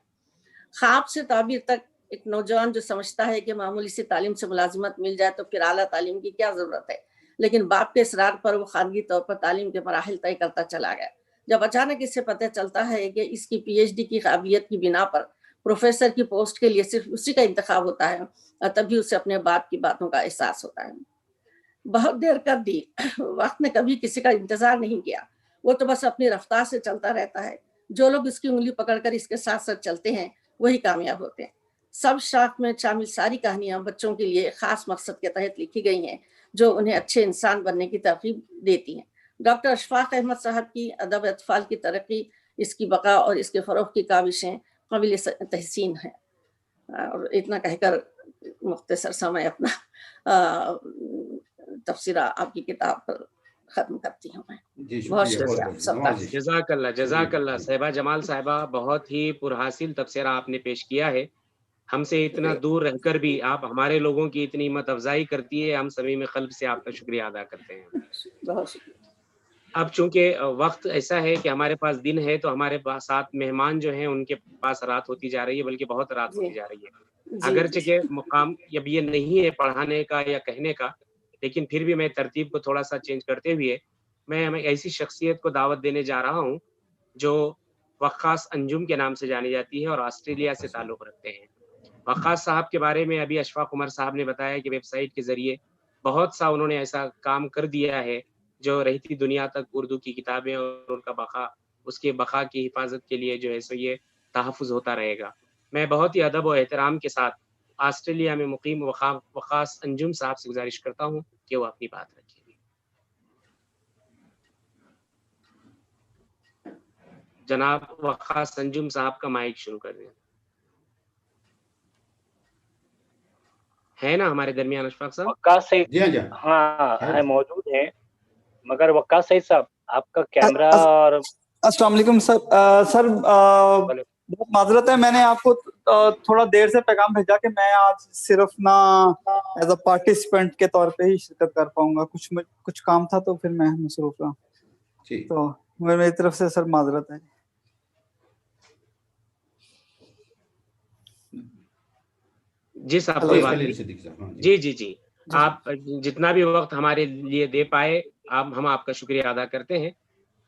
خواب سے تعبیر تک. ایک نوجوان جو سمجھتا ہے کہ معمولی سی تعلیم سے ملازمت مل جائے تو پھر اعلیٰ تعلیم کی کیا ضرورت ہے، لیکن باپ کے اصرار پر وہ خانگی طور پر تعلیم کے مراحل طے کرتا چلا گیا. جب اچانک اس سے پتہ چلتا ہے کہ اس کی پی ایچ ڈی کی قابلیت کی بنا پر پروفیسر کی پوسٹ کے لیے صرف اسی کا انتخاب ہوتا ہے، اور تبھی اسے اپنے باپ کی باتوں کا احساس ہوتا ہے. بہت دیر کر دی. وقت نے کبھی کسی کا انتظار نہیں کیا، وہ تو بس اپنی رفتار سے چلتا رہتا ہے. جو لوگ اس کی انگلی پکڑ کر اس کے ساتھ ساتھ چلتے ہیں وہی کامیاب ہوتے ہیں. سب شاخ میں شامل ساری کہانیاں بچوں کے لیے خاص مقصد کے تحت لکھی گئی ہیں، جو انہیں اچھے انسان بننے کی ترغیب دیتی ہیں. ڈاکٹر اشفاق احمد صاحب کی ادب اطفال کی ترقی، اس کی بقا اور اس کے فروغ کی کاوشیں قابل تحسین ہیں. اور اتنا کہہ کر مختصر سا میں اپنا تفسیرہ آپ کی کتاب پر ختم کرتی ہوں. میں بہت شکریہ. جزاک اللہ صاحبہ جمال صاحبہ، بہت ہی پرحاصل تفسیرہ آپ نے پیش کیا ہے. ہم سے اتنا دور رہ کر بھی آپ ہمارے لوگوں کی اتنی ہمت افزائی کرتی ہے، ہم صمیم قلب سے آپ کا شکریہ ادا کرتے ہیں. بہت شکریہ. اب چونکہ وقت ایسا ہے کہ ہمارے پاس دن ہے، تو ہمارے ساتھ مہمان جو ہیں ان کے پاس رات ہوتی جا رہی ہے، بلکہ بہت رات ہوتی جا رہی ہے. اگرچہ کہ مقام اب یہ نہیں ہے پڑھانے کا یا کہنے کا، لیکن پھر بھی میں ترتیب کو تھوڑا سا چینج کرتے ہوئے میں ہمیں ایسی شخصیت کو دعوت دینے جا رہا ہوں جو وقاص انجم کے نام سے جانی جاتی ہے اور آسٹریلیا سے تعلق رکھتے ہیں. وقاص صاحب کے بارے میں ابھی اشفاق عمر صاحب نے بتایا کہ ویب سائٹ کے ذریعے بہت سا انہوں نے ایسا کام کر دیا ہے جو رہتی دنیا تک اردو کی کتابیں اور ان کا بقا، اس کے بقا کی حفاظت کے لیے جو ہے سو یہ تحفظ ہوتا رہے گا. میں بہت ہی ادب و احترام کے ساتھ آسٹریلیا میں مقیم وقاص انجم صاحب سے گزارش کرتا ہوں کہ وہ اپنی بات رکھیں. جناب وقاص انجم صاحب کا مائک شروع کر دیں. ہے نا ہمارے درمیان اشفاق صاحب؟ وقاص سعید ہاں موجود ہیں، مگر وقاص سعید صاحب آپ کا کیمرہ اور السلام علیکم سر بہت معذرت ہے، میں نے آپ کو تھوڑا دیر سے پیغام بھیجا کہ میں آج صرف نہ ایز اے پارٹیسپینٹ کے طور پہ ہی شرکت کر پاؤں گا، کچھ کام تھا تو پھر میں مصروف رہا. تو میری طرف سے سر معذرت ہے. جی صاحب کوئی بات نہیں. جی آپ جتنا بھی وقت ہمارے لیے دے پائے ہم آپ کا شکریہ ادا کرتے ہیں.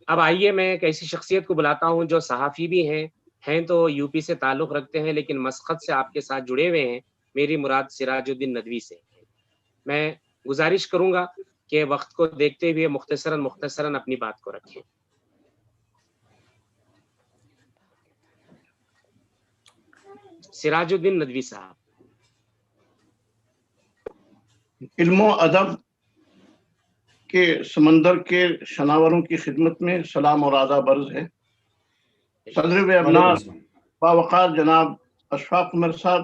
اب آئیے میں ایک ایسی شخصیت کو بلاتا ہوں جو صحافی بھی ہیں تو یو پی سے تعلق رکھتے ہیں، لیکن مسقط سے آپ کے ساتھ جڑے ہوئے ہیں. میری مراد سراج الدین ندوی سے. میں گزارش کروں گا کہ وقت کو دیکھتے ہوئے مختصراً اپنی بات کو رکھیں. سراج الدین ندوی صاحب. علم و ادب کے سمندر کے شناوروں کی خدمت میں سلام اور آداب عرض ہے. صدر و ابناء باوقار جناب اشفاق عمر صاحب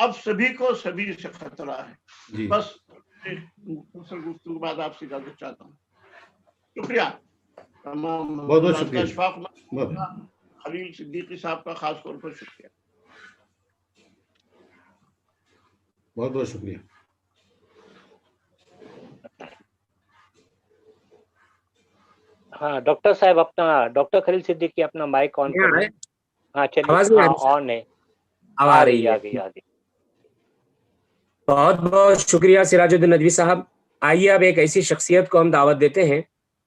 اب سبھی کو سبھی سے خطرہ ہے. جی بس مختصر گفتگو کے بعد آپ سے اجازت چاہتا ہوں. شکریہ. تمام بہت بہت شکریہ. اشفاق خلیل صدیقی صاحب کا خاص طور پر شکریہ. بہت بہت شکریہ. ہاں ڈاکٹر صاحب اپنا ڈاکٹر خلیل صدیقی اپنا مائک آن کر لیں. ہاں چلیے. ہاں آن ہے. آ رہی ہے. بہت بہت شکریہ سراج الدین ندوی صاحب. آئیے اب ایک ایسی شخصیت کو ہم دعوت دیتے ہیں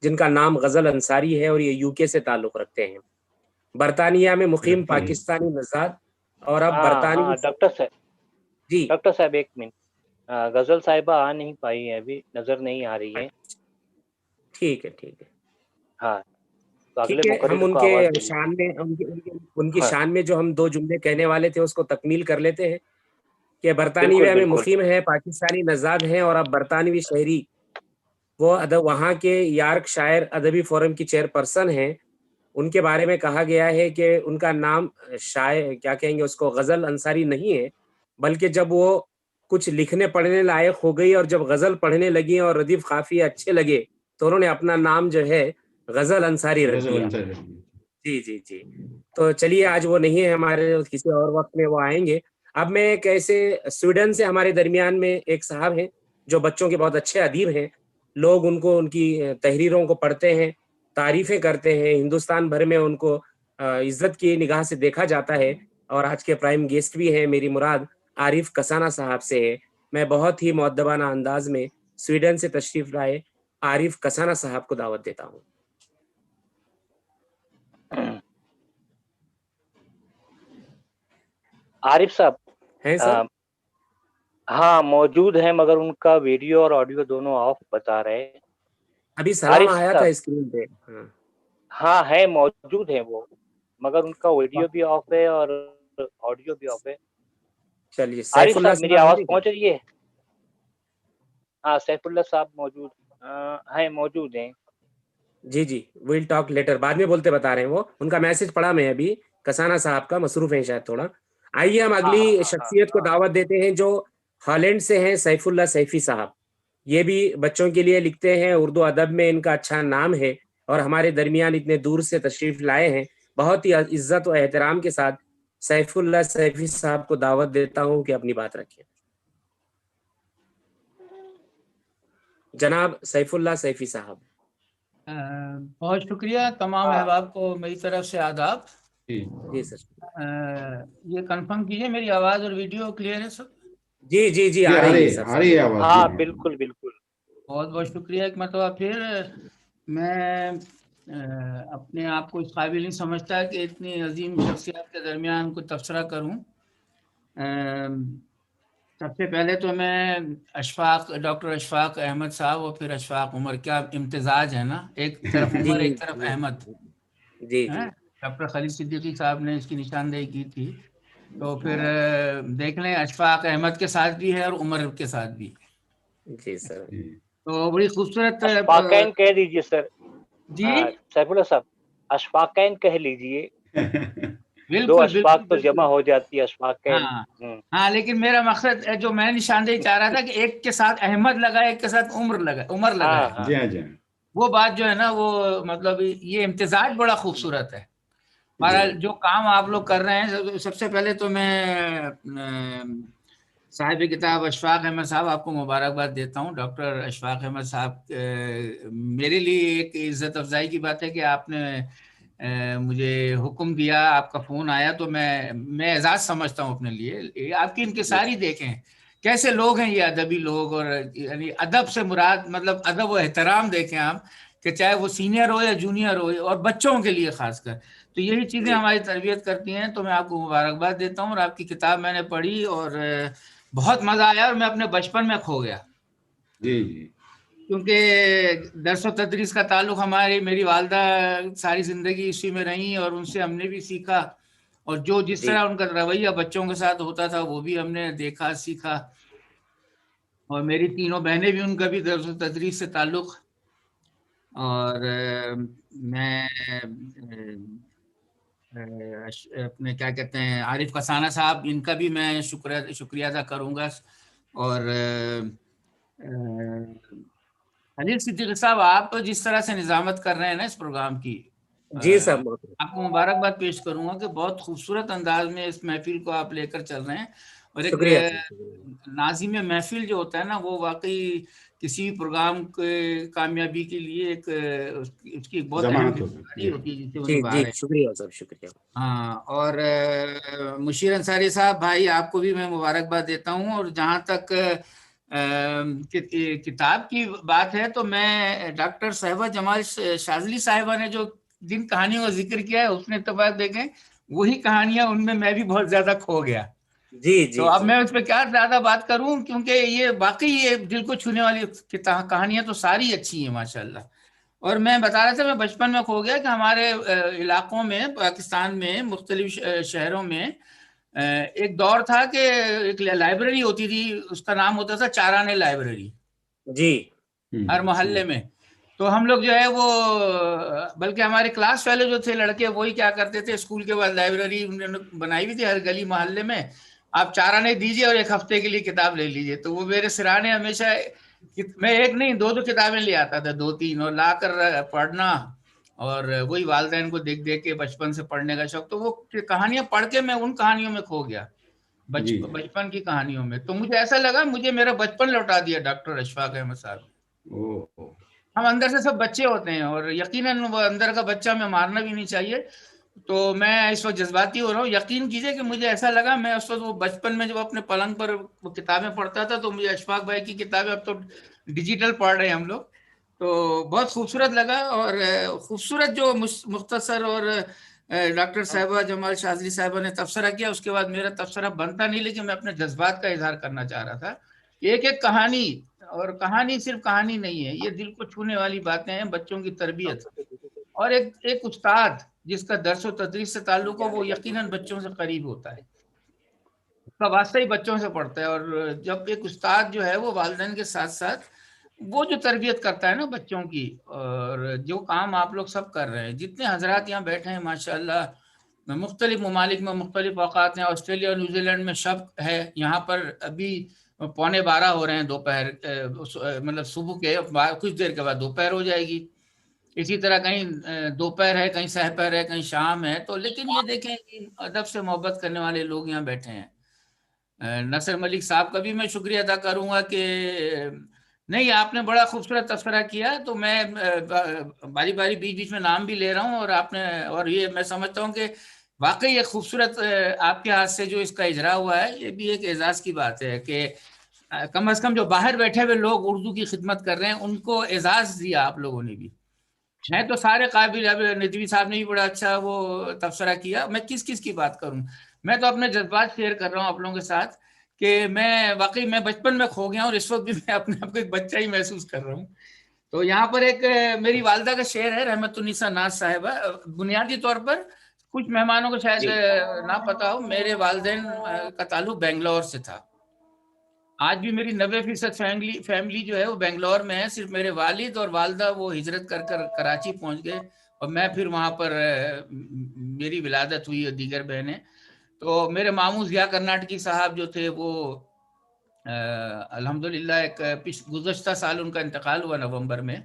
جن کا نام غزل انصاری ہے اور یہ یو کے سے تعلق رکھتے ہیں. برطانیہ میں مقیم پاکستانی نژاد اور اب برطانوی. ڈاکٹر صاحب جی ڈاکٹر صاحب ایک منٹ. غزل صاحبہ آ نہیں پائی ہے ابھی, نظر نہیں آ رہی ہے. ٹھیک ہے ٹھیک ہے. ہاں ٹھیک ہے, ہم ان کے شان میں ان کی شان میں جو ہم 2 جملے کہنے والے تھے اس کو تکمیل کر لیتے ہیں کہ برطانیہ میں مقیم ہے, پاکستانی نژاد ہیں اور اب برطانوی شہری. وہ وہاں کے یارک شائر ادبی فورم کی چیئر پرسن ہیں. ان کے بارے میں کہا گیا ہے کہ ان کا نام شاعر کیا کہیں گے اس کو غزل انصاری نہیں ہے, بلکہ جب وہ کچھ لکھنے پڑھنے لائق ہو گئی اور جب غزل پڑھنے لگی اور ردیف قافیے اچھے لگے تو انہوں نے اپنا نام جو ہے غزل انصاری رکھ دیا. جی جی جی. تو چلیے آج وہ نہیں ہے ہمارے, کسی اور وقت میں وہ آئیں گے. اب میں ایک ایسے سویڈن سے ہمارے درمیان میں ایک صاحب ہیں جو بچوں کے بہت اچھے ادیب ہیں. لوگ ان کو ان کی تحریروں کو پڑھتے ہیں, تعریفیں کرتے ہیں. ہندوستان بھر میں ان کو عزت کی نگاہ سے دیکھا جاتا ہے. اور آج کے پرائم گیسٹ بھی ہیں. میری مراد عارف کسانہ صاحب سے ہے. میں بہت ہی مؤدبانہ انداز میں سویڈن سے تشریف لائے عارف کسانہ صاحب کو دعوت دیتا ہوں. عارف صاحب ہیں سر؟ ہاں موجود ہیں, مگر ان کا ویڈیو اور آڈیو دونوں آف بتا رہے ہیں. ابھی سلام آیا تھا اسکرین پہ. ہاں ہے, موجود ہیں وہ, مگر ان کا ویڈیو بھی آف ہے اور آڈیو بھی آف ہے. چلیے عارف صاحب میری آواز پہنچ رہی ہے؟ ہاں سیف اللہ صاحب موجود ہیں, موجود ہیں. جی جی ویل ٹاک لیٹر, بعد میں بولتے بتا رہے ہیں. وہ ان کا میسج پڑھا میں ابھی, کسانہ صاحب کا, مصروف ہیں شاید تھوڑا. آئیے ہم اگلی شخصیت کو دعوت دیتے ہیں جو ہالینڈ سے ہیں, سیف اللہ سیفی صاحب. یہ بھی بچوں کے لیے لکھتے ہیں, اردو ادب میں ان کا اچھا نام ہے اور ہمارے درمیان اتنے دور سے تشریف لائے ہیں. بہت ہی عزت و احترام کے ساتھ سیف اللہ سیفی صاحب کو دعوت دیتا ہوں کہ اپنی بات رکھیں. جناب سیف اللہ سیفی صاحب. بہت شکریہ. تمام احباب کو میری طرف سے آداب. جی سر. یہ کنفرم کیجیے میری آواز اور ویڈیو کلیئر ہے سب؟ جی جی جی آ رہی ہے سر. ہاں بالکل بالکل. بہت بہت شکریہ. ایک مرتبہ پھر میں اپنے آپ کو اس قابل نہیں سمجھتا کہ اتنی عظیم شخصیات کے درمیان کوئی تبصرہ کروں. سب سے پہلے تو میں ڈاکٹر اشفاق احمد صاحب اور پھر اشفاق عمر, کیا امتزاج ہے نا, ایک طرف عمر ایک طرف احمد. جی ڈاکٹر خلیل صدیقی صاحب نے اس کی نشاندہی کی تھی, تو پھر دیکھ لیں اشفاق احمد کے ساتھ بھی ہے اور عمر کے ساتھ بھی. جی سر. تو بڑی خوبصورت اشفاقین کہہ دیجیے سر. جی سیف اللہ صاحب اشفاقین کہہ لیجیے. بالکل 2 اشفاق تو جمع ہو جاتی ہے اشفاقین. ہاں لیکن میرا مقصد جو میں نشاندہی چاہ رہا تھا کہ ایک کے ساتھ احمد لگا, ایک کے ساتھ عمر لگا. وہ بات جو ہے نا, وہ مطلب یہ امتزاج بڑا خوبصورت ہے. بہرحال جو کام آپ لوگ کر رہے ہیں, سب سے پہلے تو میں صاحب کتاب اشفاق احمد صاحب آپ کو مبارکباد دیتا ہوں. ڈاکٹر اشفاق احمد صاحب میرے لیے ایک عزت افزائی کی بات ہے کہ آپ نے مجھے حکم دیا, آپ کا فون آیا, تو میں اعزاز سمجھتا ہوں اپنے لیے. آپ کی انکساری دیکھیں کیسے لوگ ہیں یہ ادبی لوگ, اور یعنی ادب سے مراد مطلب ادب و احترام دیکھیں آپ, کہ چاہے وہ سینئر ہو یا جونیئر ہو, اور بچوں کے لیے خاص کر. تو یہی چیزیں ہماری تربیت کرتی ہیں. تو میں آپ کو مبارکباد دیتا ہوں. اور آپ کی کتاب میں نے پڑھی اور بہت مزہ آیا, اور میں اپنے بچپن میں کھو گیا. جی جی. کیونکہ درس و تدریس کا تعلق میری والدہ ساری زندگی اسی میں رہی, اور ان سے ہم نے بھی سیکھا, اور جو جس طرح ان کا رویہ بچوں کے ساتھ ہوتا تھا وہ بھی ہم نے دیکھا سیکھا. اور میری 3 بہنیں بھی, ان کا بھی درس و تدریس سے تعلق. اور میں اپنے کیا کہتے ہیں عارف کسانہ صاحب، ان کا بھی میں شکریہ ادا کروں گا. اور خلیل صدیقی صاحب، آپ جس طرح سے نظامت کر رہے ہیں نا اس پروگرام کی، جی صاحب، آپ کو مبارکباد پیش کروں گا کہ بہت خوبصورت انداز میں اس محفل کو آپ لے کر چل رہے ہیں. اور ایک شکریہ. ناظم محفل جو ہوتا ہے نا، وہ واقعی کسی پروگرام کے کامیابی کے لیے ایک اس کی بہت اہم ذمہ ہوتی ہے جسے وہ نبھا رہے ہیں. شکریہ صاحب، شکریہ. ہاں، اور مشیر انصاری صاحب بھائی، آپ کو بھی میں مبارکباد دیتا ہوں. اور جہاں تک کتاب کی بات ہے تو میں ڈاکٹر صاحبہ جمال شاذلی صاحبہ نے جو جن کہانیوں کا ذکر کیا ہے اس نے اتفاق دیکھیں وہی کہانیاں ان میں بھی بہت زیادہ کھو گیا. تو اب میں اس پہ کیا زیادہ بات کروں، کیونکہ یہ واقعی یہ دل کو چھونے والی کہانیاں تو ساری اچھی ہیں ماشاءاللہ. اور میں بتا رہا تھا میں بچپن میں کھو گیا کہ ہمارے علاقوں میں، پاکستان میں مختلف شہروں میں ایک دور تھا کہ ایک لائبریری ہوتی تھی، اس کا نام ہوتا تھا چارانے لائبریری. جی. ہر محلے میں. تو ہم لوگ جو ہے وہ، بلکہ ہمارے کلاس والے جو تھے لڑکے، وہی کیا کرتے تھے، اسکول کے بعد لائبریری انہوں نے بنائی ہوئی تھی ہر گلی محلے میں. آپ چارانے دیجیے اور ایک ہفتے کے لیے کتاب لے لیجیے. تو وہ میرے سرانے ہمیشہ، میں ایک نہیں دو کتابیں لے آتا تھا، 2-3، اور لا کر پڑھنا. اور وہی والدین کو دیکھ دیکھ کے بچپن سے پڑھنے کا شوق. تو وہ کہانیاں پڑھ کے میں ان کہانیوں میں کھو گیا، بچپن کی کہانیوں میں. تو مجھے ایسا لگا مجھے میرا بچپن لوٹا دیا ڈاکٹر اشفاق احمد صاحب. ہم اندر سے سب بچے ہوتے ہیں، اور یقیناً وہ اندر کا بچہ میں مارنا بھی نہیں چاہیے. تو میں اس وقت جذباتی ہو رہا ہوں. یقین کیجئے کہ مجھے ایسا لگا میں اس وقت وہ بچپن میں جب اپنے پلنگ پر وہ کتابیں پڑھتا تھا تو مجھے اشفاق بھائی کی کتابیں، اب تو ڈیجیٹل پڑھ رہے ہیں ہم لوگ، تو بہت خوبصورت لگا. اور خوبصورت جو مختصر اور ڈاکٹر صاحبہ جمال شاذلی صاحبہ نے تبصرہ کیا، اس کے بعد میرا تبصرہ بنتا نہیں، لیکن میں اپنے جذبات کا اظہار کرنا چاہ رہا تھا. ایک ایک کہانی، اور کہانی صرف کہانی نہیں ہے، یہ دل کو چھونے والی باتیں ہیں، بچوں کی تربیت. اور ایک استاد جس کا درس و تدریس سے تعلق ہو، وہ یقیناً بچوں سے قریب ہوتا ہے، اس کا واسطہ ہی بچوں سے پڑھتا ہے. اور جب ایک استاد جو ہے وہ والدین کے ساتھ ساتھ وہ جو تربیت کرتا ہے نا بچوں کی، اور جو کام آپ لوگ سب کر رہے ہیں، جتنے حضرات یہاں بیٹھے ہیں ماشاءاللہ، مختلف ممالک میں مختلف اوقات ہیں. آسٹریلیا اور نیوزی لینڈ میں شب ہے، یہاں پر ابھی 11:15 ہو رہے ہیں دوپہر، مطلب صبح کے کچھ دیر کے بعد دوپہر ہو جائے گی. اسی طرح کہیں دوپہر ہے، کہیں سحپہر ہے، کہیں شام ہے. تو لیکن یہ دیکھیں ادب سے محبت کرنے والے لوگ یہاں بیٹھے ہیں. نصر ملک صاحب کا بھی میں شکریہ ادا کروں گا کہ نہیں، آپ نے بڑا خوبصورت تذکرہ کیا. تو میں باری باری بیچ بیچ میں نام بھی لے رہا ہوں، اور آپ نے، اور یہ میں سمجھتا ہوں کہ واقعی ایک خوبصورت آپ کے ہاتھ سے جو اس کا اجرا ہوا ہے، یہ بھی ایک اعزاز کی بات ہے کہ کم از کم جو باہر بیٹھے ہوئے لوگ اردو کی خدمت کر رہے ہیں ان کو اعزاز دیا آپ لوگوں نے بھی. ہیں تو سارے قابل. اب ندوی صاحب نے بھی بڑا اچھا وہ تبصرہ کیا. میں کس کی بات کروں، میں تو اپنے جذبات شیئر کر رہا ہوں آپ لوگوں کے ساتھ کہ میں واقعی میں بچپن میں کھو گیا ہوں، اور اس وقت بھی میں اپنے آپ کو ایک بچہ ہی محسوس کر رہا ہوں. تو یہاں پر ایک میری والدہ کا شعر ہے، رحمت النساء ناز صاحبہ. بنیادی طور پر کچھ مہمانوں کو شاید نہ پتا ہو، میرے والدین کا تعلق بنگلور سے تھا. آج بھی میری 90% فیملی جو ہے وہ بنگلور میں ہے. صرف میرے والد اور والدہ وہ ہجرت کر کراچی پہنچ گئے، اور میں پھر وہاں پر میری ولادت ہوئی اور دیگر بہنیں. تو میرے ماموں ضیاء کرناٹکی صاحب جو تھے وہ الحمدللہ ایک گزشتہ سال ان کا انتقال ہوا نومبر میں.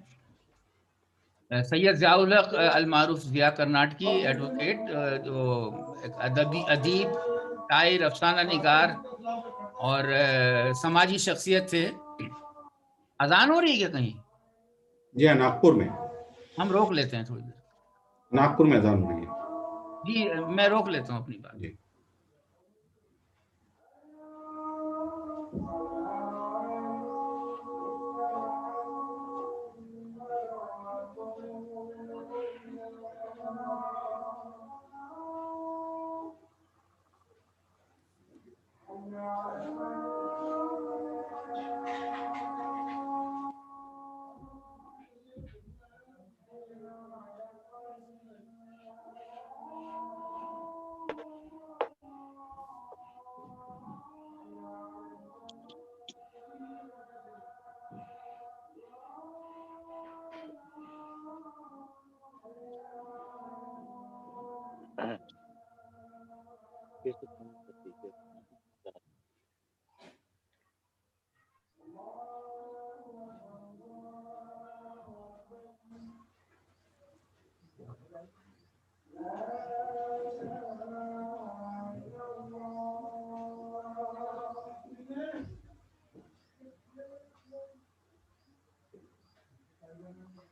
سید ضیاء الحق المعروف ضیاء کرناٹکی ایڈوکیٹ، جو ایک ادیب، شاعر، افسانہ نگار اور سماجی شخصیت تھے. اذان ہو رہی ہے کیا کہیں؟ جی ہاں، ناگپور میں. ہم روک لیتے ہیں تھوڑی دیر. ناگپور میں اذان ہو رہی ہے. جی میں روک لیتا ہوں اپنی بات. جی.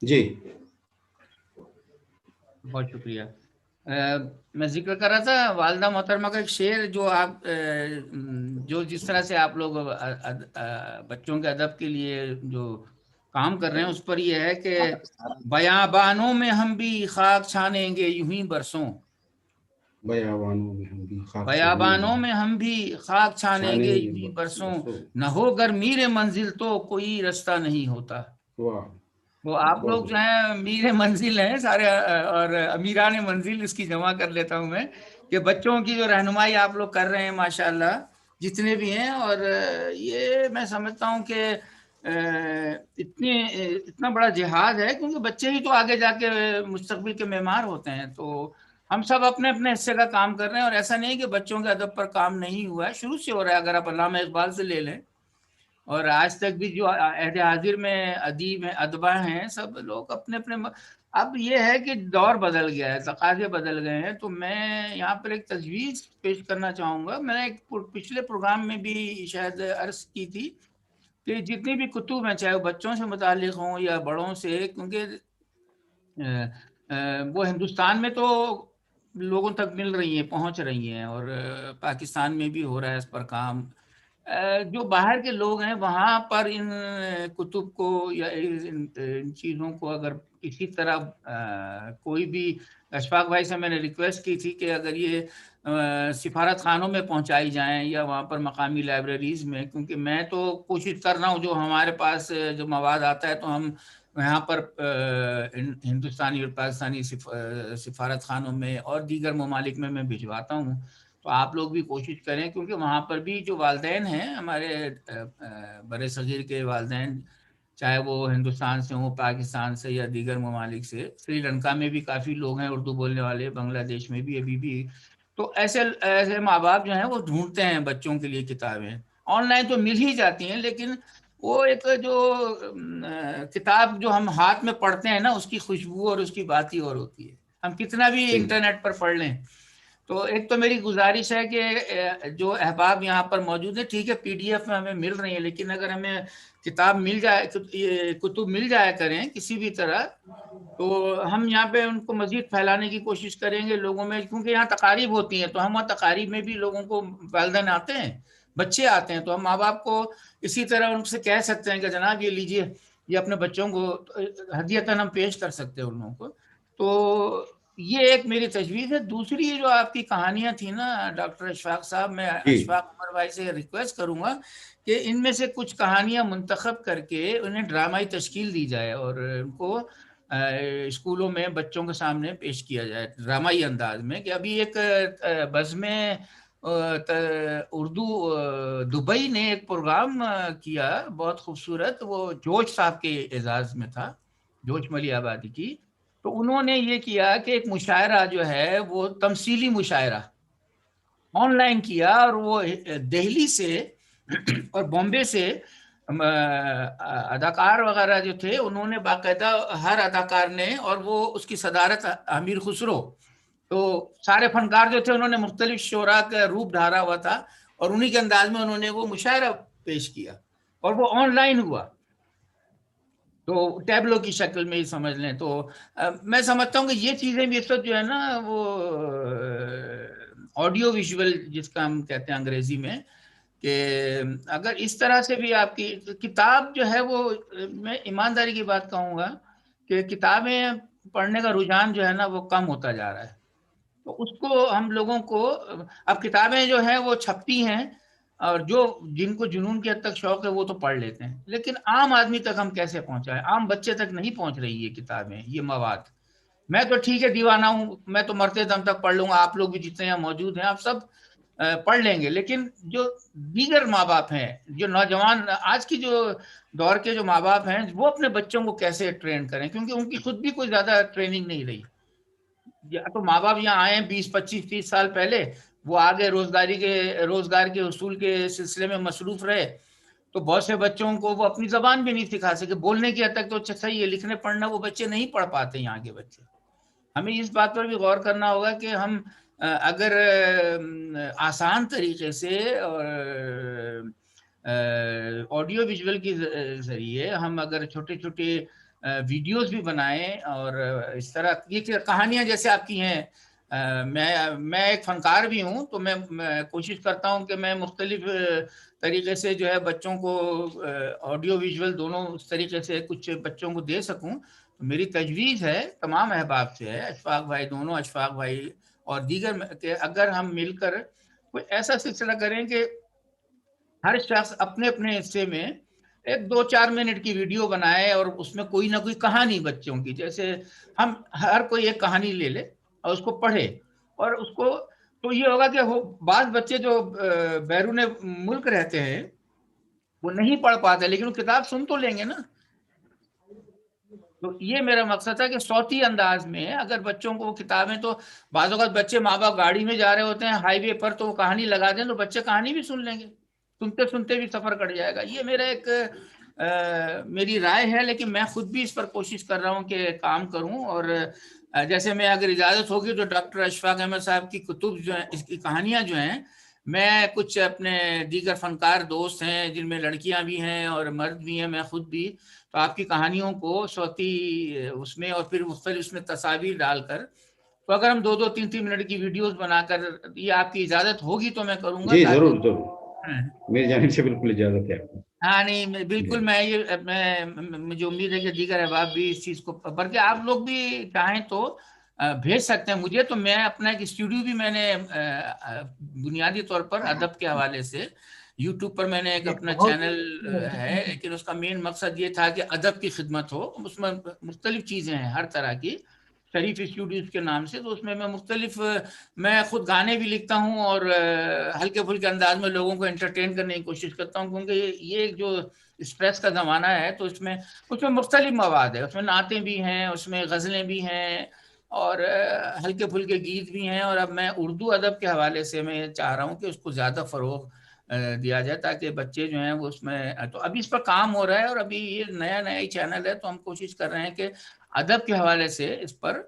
جی بہت شکریہ. میں ذکر کر رہا تھا والدہ محترمہ کا ایک شعر جو آپ جو جس طرح سے آپ لوگ بچوں کے ادب کے لیے جو کام کر رہے ہیں اس پر یہ ہے کہ بیابانوں میں ہم بھی خاک چھانیں گے یوں ہی برسوں، بیابانوں میں ہم بھی خاک بیابانوں میں ہم بھی خاک چھانیں گے یوں ہی برسوں، نہ ہو گر میر منزل تو کوئی رستہ نہیں ہوتا. وہ آپ لوگ جو ہیں میر منزل ہیں سارے، اور امیران منزل اس کی جمع کر لیتا ہوں میں، کہ بچوں کی جو رہنمائی آپ لوگ کر رہے ہیں ماشاءاللہ جتنے بھی ہیں. اور یہ میں سمجھتا ہوں کہ اتنا بڑا جہاد ہے، کیونکہ بچے ہی تو آگے جا کے مستقبل کے معمار ہوتے ہیں. تو ہم سب اپنے اپنے حصے کا کام کر رہے ہیں، اور ایسا نہیں کہ بچوں کے ادب پر کام نہیں ہوا ہے، شروع سے ہو رہا ہے. اگر آپ علامہ اقبال سے لے لیں، اور آج تک بھی جو عہد حاضر میں ادیب ہیں ادبا ہیں، سب لوگ اپنے اپنے. اب یہ ہے کہ دور بدل گیا ہے، تقاضے بدل گئے ہیں. تو میں یہاں پر ایک تجویز پیش کرنا چاہوں گا. میں نے ایک پچھلے پروگرام میں بھی شاید عرض کی تھی کہ جتنی بھی کتب ہیں، چاہے وہ بچوں سے متعلق ہوں یا بڑوں سے، کیونکہ وہ ہندوستان میں تو لوگوں تک مل رہی ہیں، پہنچ رہی ہیں، اور پاکستان میں بھی ہو رہا ہے اس پر کام. جو باہر کے لوگ ہیں وہاں پر ان کتب کو یا ان چیزوں کو اگر کسی طرح کوئی بھی، اشفاق بھائی سے میں نے ریکویسٹ کی تھی کہ اگر یہ سفارت خانوں میں پہنچائی جائیں یا وہاں پر مقامی لائبریریز میں، کیونکہ میں تو کوشش کر رہا ہوں جو ہمارے پاس جو مواد آتا ہے تو ہم یہاں پر ہندوستانی اور پاکستانی سفارت خانوں میں اور دیگر ممالک میں بھجواتا ہوں. تو آپ لوگ بھی کوشش کریں، کیونکہ وہاں پر بھی جو والدین ہیں ہمارے برے صغیر کے والدین، چاہے وہ ہندوستان سے ہوں، پاکستان سے یا دیگر ممالک سے، سری لنکا میں بھی کافی لوگ ہیں اردو بولنے والے، بنگلہ دیش میں بھی ابھی بھی. تو ایسے ماں باپ جو ہیں وہ ڈھونڈتے ہیں بچوں کے لیے کتابیں. آن لائن تو مل ہی جاتی ہیں، لیکن وہ ایک جو کتاب جو ہم ہاتھ میں پڑھتے ہیں نا، اس کی خوشبو اور اس کی بات ہی اور ہوتی ہے. ہم کتنا بھی انٹرنیٹ پر پڑھ لیں. تو ایک تو میری گزارش ہے کہ جو احباب یہاں پر موجود ہیں، ٹھیک ہے پی ڈی ایف میں ہمیں مل رہی ہیں، لیکن اگر ہمیں کتاب مل جائے، کتب مل جایا کریں کسی بھی طرح، تو ہم یہاں پہ ان کو مزید پھیلانے کی کوشش کریں گے لوگوں میں. کیونکہ یہاں تقاریب ہوتی ہیں، تو ہم وہاں تقاریب میں بھی لوگوں کو والدین آتے ہیں، بچے آتے ہیں، تو ہم ماں باپ کو اسی طرح ان سے کہہ سکتے ہیں کہ جناب یہ لیجئے، یہ اپنے بچوں کو ہدیتاً ہم پیش کر سکتے ہیں ان لوگوں کو. تو یہ ایک میری تجویز ہے. دوسری جو آپ کی کہانیاں تھیں نا ڈاکٹر اشفاق صاحب، میں اشفاق عمر بھائی سے ریکویسٹ کروں گا کہ ان میں سے کچھ کہانیاں منتخب کر کے انہیں ڈرامائی تشکیل دی جائے اور ان کو اسکولوں میں بچوں کے سامنے پیش کیا جائے ڈرامائی انداز میں. کہ ابھی ایک بزم اردو دبئی نے ایک پروگرام کیا بہت خوبصورت، وہ جوش صاحب کے اعزاز میں تھا، جوش ملی آبادی کی. تو انہوں نے یہ کیا کہ ایک مشاعرہ جو ہے وہ تمثیلی مشاعرہ آن لائن کیا، اور وہ دہلی سے اور بامبے سے اداکار وغیرہ جو تھے انہوں نے باقاعدہ ہر اداکار نے، اور وہ اس کی صدارت امیر خسرو، تو سارے فنکار جو تھے انہوں نے مختلف شعراء کا روپ دھارا ہوا تھا، اور انہی کے انداز میں انہوں نے وہ مشاعرہ پیش کیا، اور وہ آن لائن ہوا، تو ٹیبلو کی شکل میں ہی سمجھ لیں. تو میں سمجھتا ہوں کہ یہ چیزیں بھی اس وقت جو ہے نا وہ آڈیو ویژول جس کا ہم کہتے ہیں انگریزی میں، کہ اگر اس طرح سے بھی آپ کی کتاب جو ہے وہ، میں ایمانداری کی بات کہوں گا کہ کتابیں پڑھنے کا رجحان جو ہے نا وہ کم ہوتا جا رہا ہے. تو اس کو ہم لوگوں کو، اب کتابیں جو ہیں وہ چھپتی ہیں، اور جو جن کو جنون کی حد تک شوق ہے وہ تو پڑھ لیتے ہیں، لیکن عام آدمی تک ہم کیسے پہنچائیں؟ عام بچے تک نہیں پہنچ رہی یہ کتابیں، یہ مواد. میں تو ٹھیک ہے دیوانہ ہوں، میں تو مرتے دم تک پڑھ لوں گا، آپ لوگ بھی جتنے یہاں موجود ہیں آپ سب پڑھ لیں گے، لیکن جو دیگر ماں باپ ہیں، جو نوجوان آج کی جو دور کے جو ماں باپ ہیں، وہ اپنے بچوں کو کیسے ٹرین کریں؟ کیونکہ ان کی خود بھی کوئی زیادہ ٹریننگ نہیں رہی. یا تو ماں باپ یہاں آئے ہیں 20 25 30 سال پہلے، وہ آگے روزگار کے حصول کے سلسلے میں مصروف رہے تو بہت سے بچوں کو وہ اپنی زبان بھی نہیں سکھا سکے. بولنے کی حد تک تو صحیح ہے, لکھنے پڑھنا وہ بچے نہیں پڑھ پاتے یہاں کے بچے. ہمیں اس بات پر بھی غور کرنا ہوگا کہ ہم اگر آسان طریقے سے اور آڈیو ویژول کے ذریعے ہم اگر چھوٹے چھوٹے ویڈیوز بھی بنائیں اور اس طرح یہ کہانیاں جیسے آپ کی ہیں, میں ایک فنکار بھی ہوں تو میں کوشش کرتا ہوں کہ میں مختلف طریقے سے جو ہے بچوں کو آڈیو ویژول دونوں اس طریقے سے کچھ بچوں کو دے سکوں. میری تجویز ہے تمام احباب سے ہے, اشفاق بھائی, دونوں اشفاق بھائی اور دیگر, کہ اگر ہم مل کر کوئی ایسا سلسلہ کریں کہ ہر شخص اپنے اپنے حصے میں ایک 2-4 منٹ کی ویڈیو بنائے اور اس میں کوئی نہ کوئی کہانی بچوں کی, جیسے ہم ہر کوئی ایک کہانی لے لے اور اس کو پڑھے, اور اس کو تو یہ ہوگا کہ بعض بچے جو بیرون ملک رہتے ہیں وہ نہیں پڑھ پاتے لیکن وہ کتاب سن تو لیں گے نا. تو یہ میرا مقصد تھا کہ صوتی انداز میں اگر بچوں کو کتابیں, تو بعض اوقات بچے ماں باپ گاڑی میں جا رہے ہوتے ہیں ہائی وے پر تو وہ کہانی لگا دیں تو بچے کہانی بھی سن لیں گے, سنتے سنتے بھی سفر کٹ جائے گا. یہ میرا ایک میری رائے ہے, لیکن میں خود بھی اس پر کوشش کر رہا ہوں کہ کام کروں. اور جیسے میں اگر اجازت ہوگی تو ڈاکٹر اشفاق احمد صاحب کی کتب جو ہیں, اس کی کہانیاں جو ہیں, میں کچھ اپنے دیگر فنکار دوست ہیں جن میں لڑکیاں بھی ہیں اور مرد بھی ہیں, میں خود بھی, تو آپ کی کہانیوں کو صوتی اس میں اور پھر مختلف اس میں تصاویر ڈال کر, تو اگر ہم 2-3 منٹ کی ویڈیوز بنا کر, یہ آپ کی اجازت ہوگی تو میں کروں گا. جی ضرور ضرور, میری جانب سے بالکل اجازت ہے. ہاں نہیں بالکل, میں مجھے امید ہے کہ دیگر احباب بھی اس چیز کو, بلکہ آپ لوگ بھی چاہیں تو بھیج سکتے ہیں مجھے. تو میں اپنا ایک اسٹوڈیو بھی میں نے بنیادی طور پر ادب کے حوالے سے یوٹیوب پر میں نے ایک اپنا چینل ہے, لیکن اس کا مین مقصد یہ تھا کہ ادب کی خدمت ہو. اس میں مختلف چیزیں ہیں ہر طرح کی, شریف اسٹوڈیوز کے نام سے. تو اس میں مختلف, میں خود گانے بھی لکھتا ہوں اور ہلکے پھلکے انداز میں لوگوں کو انٹرٹین کرنے کی کوشش کرتا ہوں, کیونکہ یہ جو اسٹریس کا زمانہ ہے تو اس میں مختلف مواد ہے. اس میں نعتیں بھی ہیں, اس میں غزلیں بھی ہیں اور ہلکے پھلکے گیت بھی ہیں. اور اب میں اردو ادب کے حوالے سے میں چاہ رہا ہوں کہ اس کو زیادہ فروغ دیا جائے تاکہ بچے جو ہیں وہ اس میں, تو ابھی اس پر کام ہو رہا ہے اور ابھی یہ نیا ہی چینل ہے, تو ہم کوشش کر رہے ہیں کہ ادب کے حوالے سے اس پر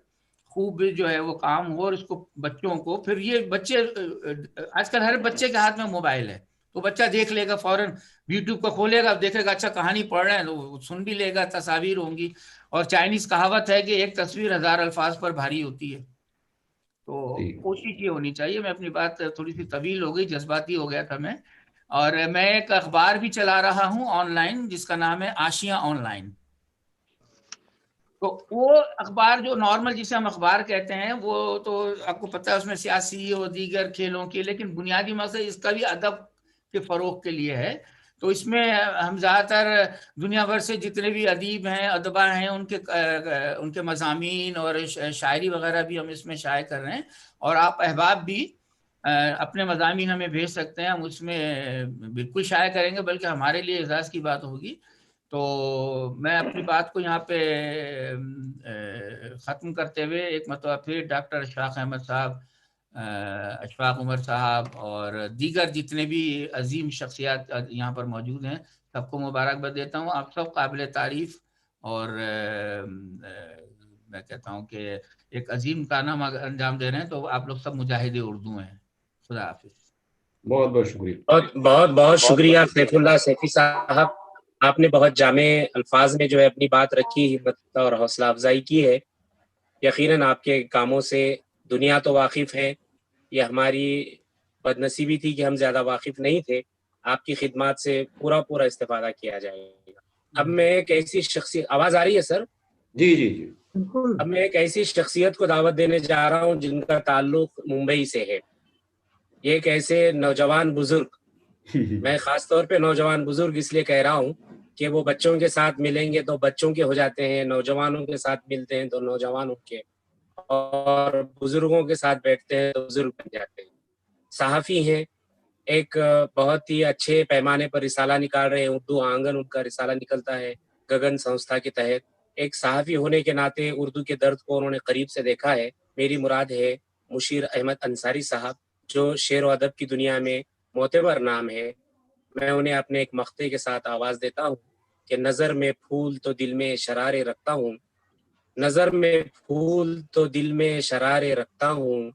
خوب جو ہے وہ کام ہو. اور اس کو بچوں کو, پھر یہ بچے آج کل ہر بچے کے ہاتھ میں موبائل ہے, تو بچہ دیکھ لے گا فوراً, یوٹیوب کو کھولے گا, دیکھے گا اچھا کہانی پڑھ رہے ہیں تو سن بھی لے گا, تصاویر ہوں گی. اور چائنیز کہاوت ہے کہ ایک تصویر 1000 الفاظ پر بھاری ہوتی ہے. تو کوشش یہ ہونی چاہیے. میں اپنی بات تھوڑی سی طویل ہو گئی, جذباتی ہو گیا تھا میں. اور میں ایک اخبار بھی چلا رہا ہوں آن لائن جس کا نام ہے آشیاں آن لائن. تو وہ اخبار جو نارمل جسے ہم اخبار کہتے ہیں وہ تو آپ کو پتہ ہے اس میں سیاسی اور دیگر کھیلوں کی, لیکن بنیادی مقصد اس کا بھی ادب کے فروغ کے لیے ہے. تو اس میں ہم زیادہ تر دنیا بھر سے جتنے بھی ادیب ہیں, ادبا ہیں, ان کے مضامین اور شاعری وغیرہ بھی ہم اس میں شائع کر رہے ہیں. اور آپ احباب بھی اپنے مضامین ہمیں بھیج سکتے ہیں, ہم اس میں بالکل شائع کریں گے, بلکہ ہمارے لیے اعزاز کی بات ہوگی. تو میں اپنی بات کو یہاں پہ ختم کرتے ہوئے ایک مرتبہ پھر ڈاکٹر اشفاق احمد صاحب, اشفاق عمر صاحب اور دیگر جتنے بھی عظیم شخصیات یہاں پر موجود ہیں سب کو مبارکباد دیتا ہوں. آپ سب قابل تعریف, اور میں کہتا ہوں کہ ایک عظیم کارنامہ انجام دے رہے ہیں. تو آپ لوگ سب مجاہد اردو ہیں. خدا حافظ. بہت بہت شکریہ. بہت شکریہ سیف اللہ سیفی صاحب. آپ نے بہت جامع الفاظ میں جو ہے اپنی بات رکھی, ہمت اور حوصلہ افزائی کی ہے. یقیناً آپ کے کاموں سے دنیا تو واقف ہے, یہ ہماری بد نصیبی تھی کہ ہم زیادہ واقف نہیں تھے. آپ کی خدمات سے پورا استفادہ کیا جائے گا. اب میں ایک ایسی شخصیت, آواز آ رہی ہے سر؟ جی جی جی. اب میں ایک ایسی شخصیت کو دعوت دینے جا رہا ہوں جن کا تعلق ممبئی سے ہے. یہ ایک ایسے نوجوان بزرگ, میں خاص طور پہ نوجوان بزرگ اس لیے کہہ رہا ہوں کہ وہ بچوں کے ساتھ ملیں گے تو بچوں کے ہو جاتے ہیں, نوجوانوں کے ساتھ ملتے ہیں تو نوجوانوں کے, اور بزرگوں کے ساتھ بیٹھتے ہیں تو بزرگ بن جاتے ہیں. صحافی ہیں, ایک بہت ہی اچھے پیمانے پر رسالہ نکال رہے ہیں. اردو آنگن ان کا رسالہ نکلتا ہے گگن سنستھا کے تحت. ایک صحافی ہونے کے ناطے اردو کے درد کو انہوں نے قریب سے دیکھا ہے. میری مراد ہے مشیر احمد انصاری صاحب. جو شعر و ادب کی دنیا میں معتبر نام ہے، میں انہیں اپنے ایک مقطع کے ساتھ آواز دیتا ہوں کہ نظر میں پھول تو دل میں شرارے رکھتا ہوں، نظر میں پھول تو دل میں شرارے رکھتا ہوں،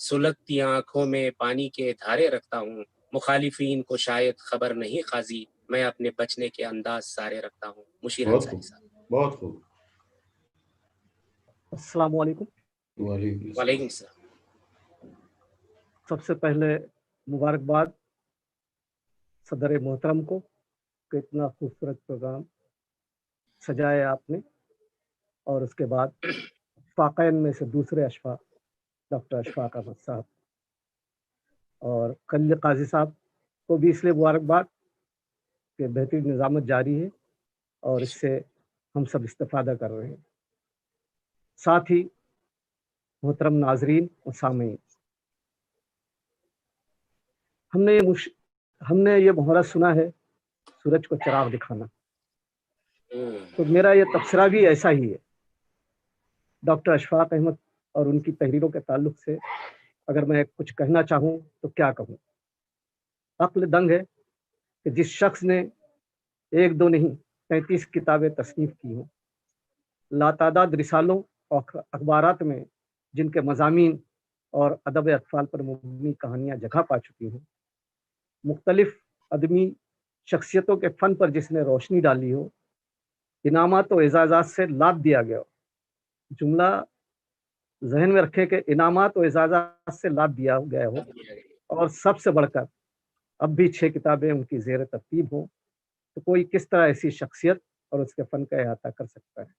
سلگتی آنکھوں میں پانی کے دھارے رکھتا ہوں، مخالفین کو شاید خبر نہیں قاضی، میں اپنے بچنے کے انداز سارے رکھتا ہوں۔ مشیر انصاری صاحب۔ بہت خوب۔ السلام علیکم۔ وعلیکم السلام۔ سب سے پہلے مبارکباد صدر محترم کو کہ اتنا خوبصورت پروگرام سجایا آپ نے، اور اس کے بعد اشفاقین میں سے دوسرے اشفاق ڈاکٹر اشفاق احمد صاحب اور خلیل قاضی صاحب کو بھی اس لیے مبارکباد کہ بہترین نظامت جاری ہے اور اس سے ہم سب استفادہ کر رہے ہیں۔ ساتھ ہی محترم ناظرین اور سامعین، ہم نے یہ محاورہ سنا ہے، سورج کو چراغ دکھانا، تو میرا یہ تبصرہ بھی ایسا ہی ہے۔ ڈاکٹر اشفاق احمد اور ان کی تحریروں کے تعلق سے اگر میں کچھ کہنا چاہوں تو کیا کہوں؟ عقل دنگ ہے کہ جس شخص نے ایک دو نہیں 33 کتابیں تصنیف کی ہوں، لاتعداد رسالوں اور اخبارات میں جن کے مضامین اور ادب اطفال پر مبنی کہانیاں جگہ پا چکی ہوں، مختلف ادبی شخصیتوں کے فن پر جس نے روشنی ڈالی ہو، انعامات و اعزازات سے لاد دیا گیا ہو۔ جملہ ذہن میں رکھے کہ انعامات و اعزازات سے لاد دیا گیا ہو، اور سب سے بڑھ کر اب بھی 6 کتابیں ان کی زیر ترتیب ہوں، تو کوئی کس طرح ایسی شخصیت اور اس کے فن کا احاطہ کر سکتا ہے؟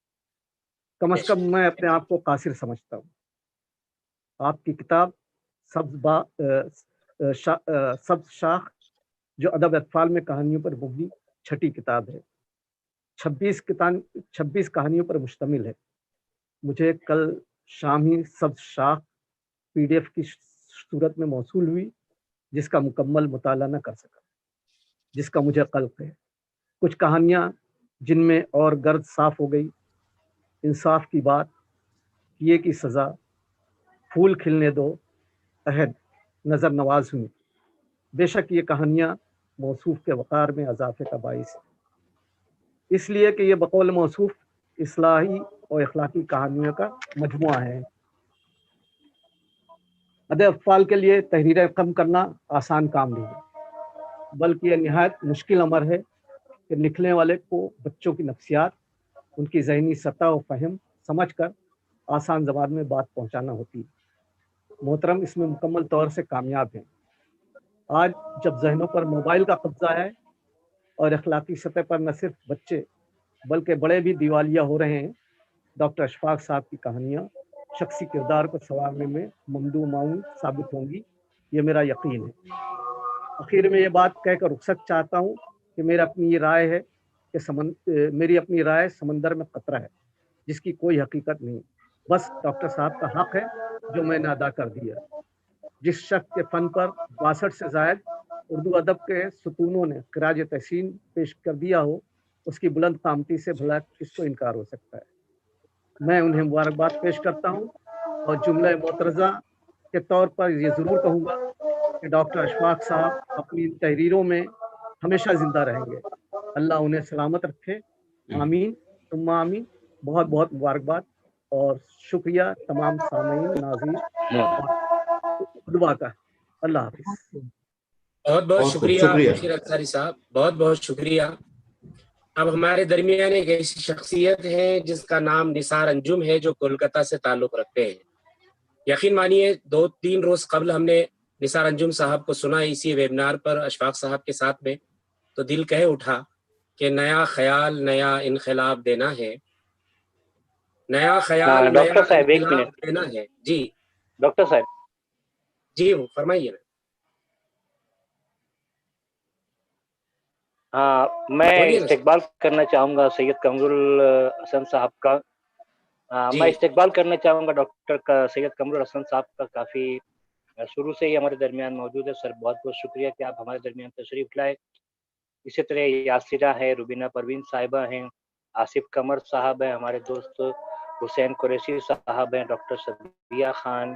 کم از کم میں اپنے آپ کو قاصر سمجھتا ہوں۔ آپ کی کتاب سبز شاخ جو ادب اطفال میں کہانیوں پر مبنی چھٹی کتاب ہے، 26 کہانیوں پر مشتمل ہے۔ مجھے کل شام ہی سبز شاخ PDF کی صورت میں موصول ہوئی، جس کا مکمل مطالعہ نہ کر سکا، جس کا مجھے قلق ہے۔ کچھ کہانیاں جن میں اور گرد صاف ہو گئی، انصاف کی بات، کیے کی سزا، پھول کھلنے دو، عہد، نظر نواز ہوئی۔ بے شک یہ کہانیاں موصوف کے وقار میں اضافے کا باعث ہے، اس لیے کہ یہ بقول موصوف اصلاحی اور اخلاقی کہانیوں کا مجموعہ ہے۔ ادب اطفال کے لیے تحریریں کم کرنا آسان کام نہیں ہے، بلکہ یہ نہایت مشکل امر ہے کہ لکھنے والے کو بچوں کی نفسیات، ان کی ذہنی سطح و فہم سمجھ کر آسان زبان میں بات پہنچانا ہوتی ہے۔ محترم اس میں مکمل طور سے کامیاب ہیں۔ آج جب ذہنوں پر موبائل کا قبضہ ہے اور اخلاقی سطح پر نہ صرف بچے بلکہ بڑے بھی دیوالیہ ہو رہے ہیں، ڈاکٹر اشفاق صاحب کی کہانیاں شخصی کردار کو سنوارنے میں ممدو معاون ثابت ہوں گی، یہ میرا یقین ہے۔ آخر میں یہ بات کہہ کر رخصت چاہتا ہوں کہ میری اپنی رائے سمندر میں قطرہ ہے جس کی کوئی حقیقت نہیں، بس ڈاکٹر صاحب کا حق ہے جو میں نے ادا کر دیا۔ جس شخص کے فن پر 62 سے زائد اردو ادب کے ستونوں نے خراج تحسین پیش کر دیا ہو، اس کی بلند قامتی سے بھلا کس کو انکار ہو سکتا ہے؟ میں انہیں مبارکباد پیش کرتا ہوں، اور جملہ معترضہ کے طور پر یہ ضرور کہوں گا کہ ڈاکٹر اشفاق صاحب اپنی تحریروں میں ہمیشہ زندہ رہیں گے۔ اللہ انہیں سلامت رکھے، آمین ثم آمین۔ بہت بہت مبارکباد اور شکریہ تمام سامعین، ناظرین اور دعا کا۔ اللہ حافظ۔ بہت بہت شکریہ مشیر انصاری صاحب، بہت بہت شکریہ۔ اب ہمارے درمیان ایک ایسی شخصیت ہے جس کا نام نثار انجم ہے، جو کولکتہ سے تعلق رکھتے ہیں۔ یقین مانیے 2-3 روز قبل ہم نے نثار انجم صاحب کو سنا اسی ویبنار پر اشفاق صاحب کے ساتھ میں، تو دل کہہ اٹھا کہ نیا خیال نیا انقلاب دینا ہے، نیا خیال نیا انقلاب دینا ہے۔ جی ڈاکٹر صاحب، جی فرمائیے نا۔ ہاں، میں استقبال کرنا چاہوں گا سید قمر الحسن صاحب کا۔ میں استقبال کرنا چاہوں گا ڈاکٹر سید قمر الحسن صاحب کا، کافی شروع سے ہی ہمارے درمیان موجود ہے۔ سر بہت بہت شکریہ کہ آپ ہمارے درمیان تشریف لائے۔ اسی طرح یاسرہ ہے، روبینہ پروین صاحبہ ہیں، آصف قمر صاحب ہیں، ہمارے دوست حسین قریشی صاحب ہیں، ڈاکٹر صدیہ خان،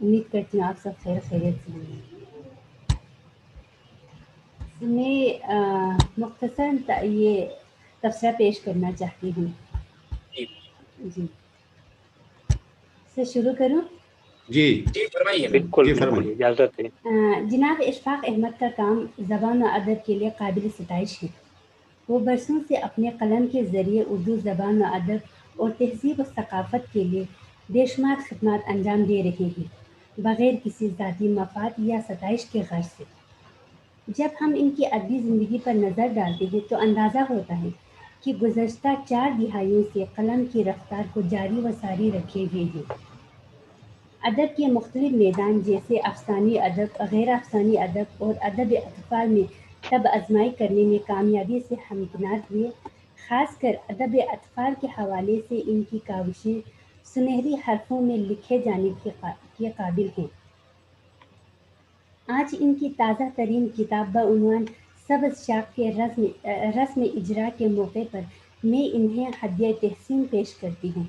امید کرتی ہوں آپ سب خیر خیریت سے ہوں گے۔ میں مختصر یہ تبصرہ پیش کرنا چاہتی ہوں۔ جی سے شروع کروں؟ جی فرمائیے۔ بالکل جی بالکل فرمائیے۔ اجازت ہے۔ جناب اشفاق احمد کا کام زبان و ادب کے لیے قابل ستائش ہے۔ وہ برسوں سے اپنے قلم کے ذریعے اردو زبان و ادب اور تہذیب و ثقافت کے لیے بے شمار خدمات انجام دے رہے ہیں، بغیر کسی ذاتی مفاد یا ستائش کے غرض سے۔ جب ہم ان کی ادبی زندگی پر نظر ڈالتے ہیں تو اندازہ ہوتا ہے کہ گزشتہ 4 دہائیوں سے قلم کی رفتار کو جاری و ساری رکھے ہوئے ہیں۔ ادب کے مختلف میدان جیسے افسانوی ادب، غیر افسانوی ادب اور ادب اطفال میں طب آزمائی کرنے میں کامیابی سے ہمکنار ہوئے۔ خاص کر ادب اطفال کے حوالے سے ان کی کاوشیں سنہری حرفوں میں لکھے جانے کے قابل ہیں۔ آج ان کی تازہ ترین کتاب بعنوان سبز شاخ کے رسم اجرا کے موقع پر میں انہیں ہدیہ تحسین پیش کرتی ہوں،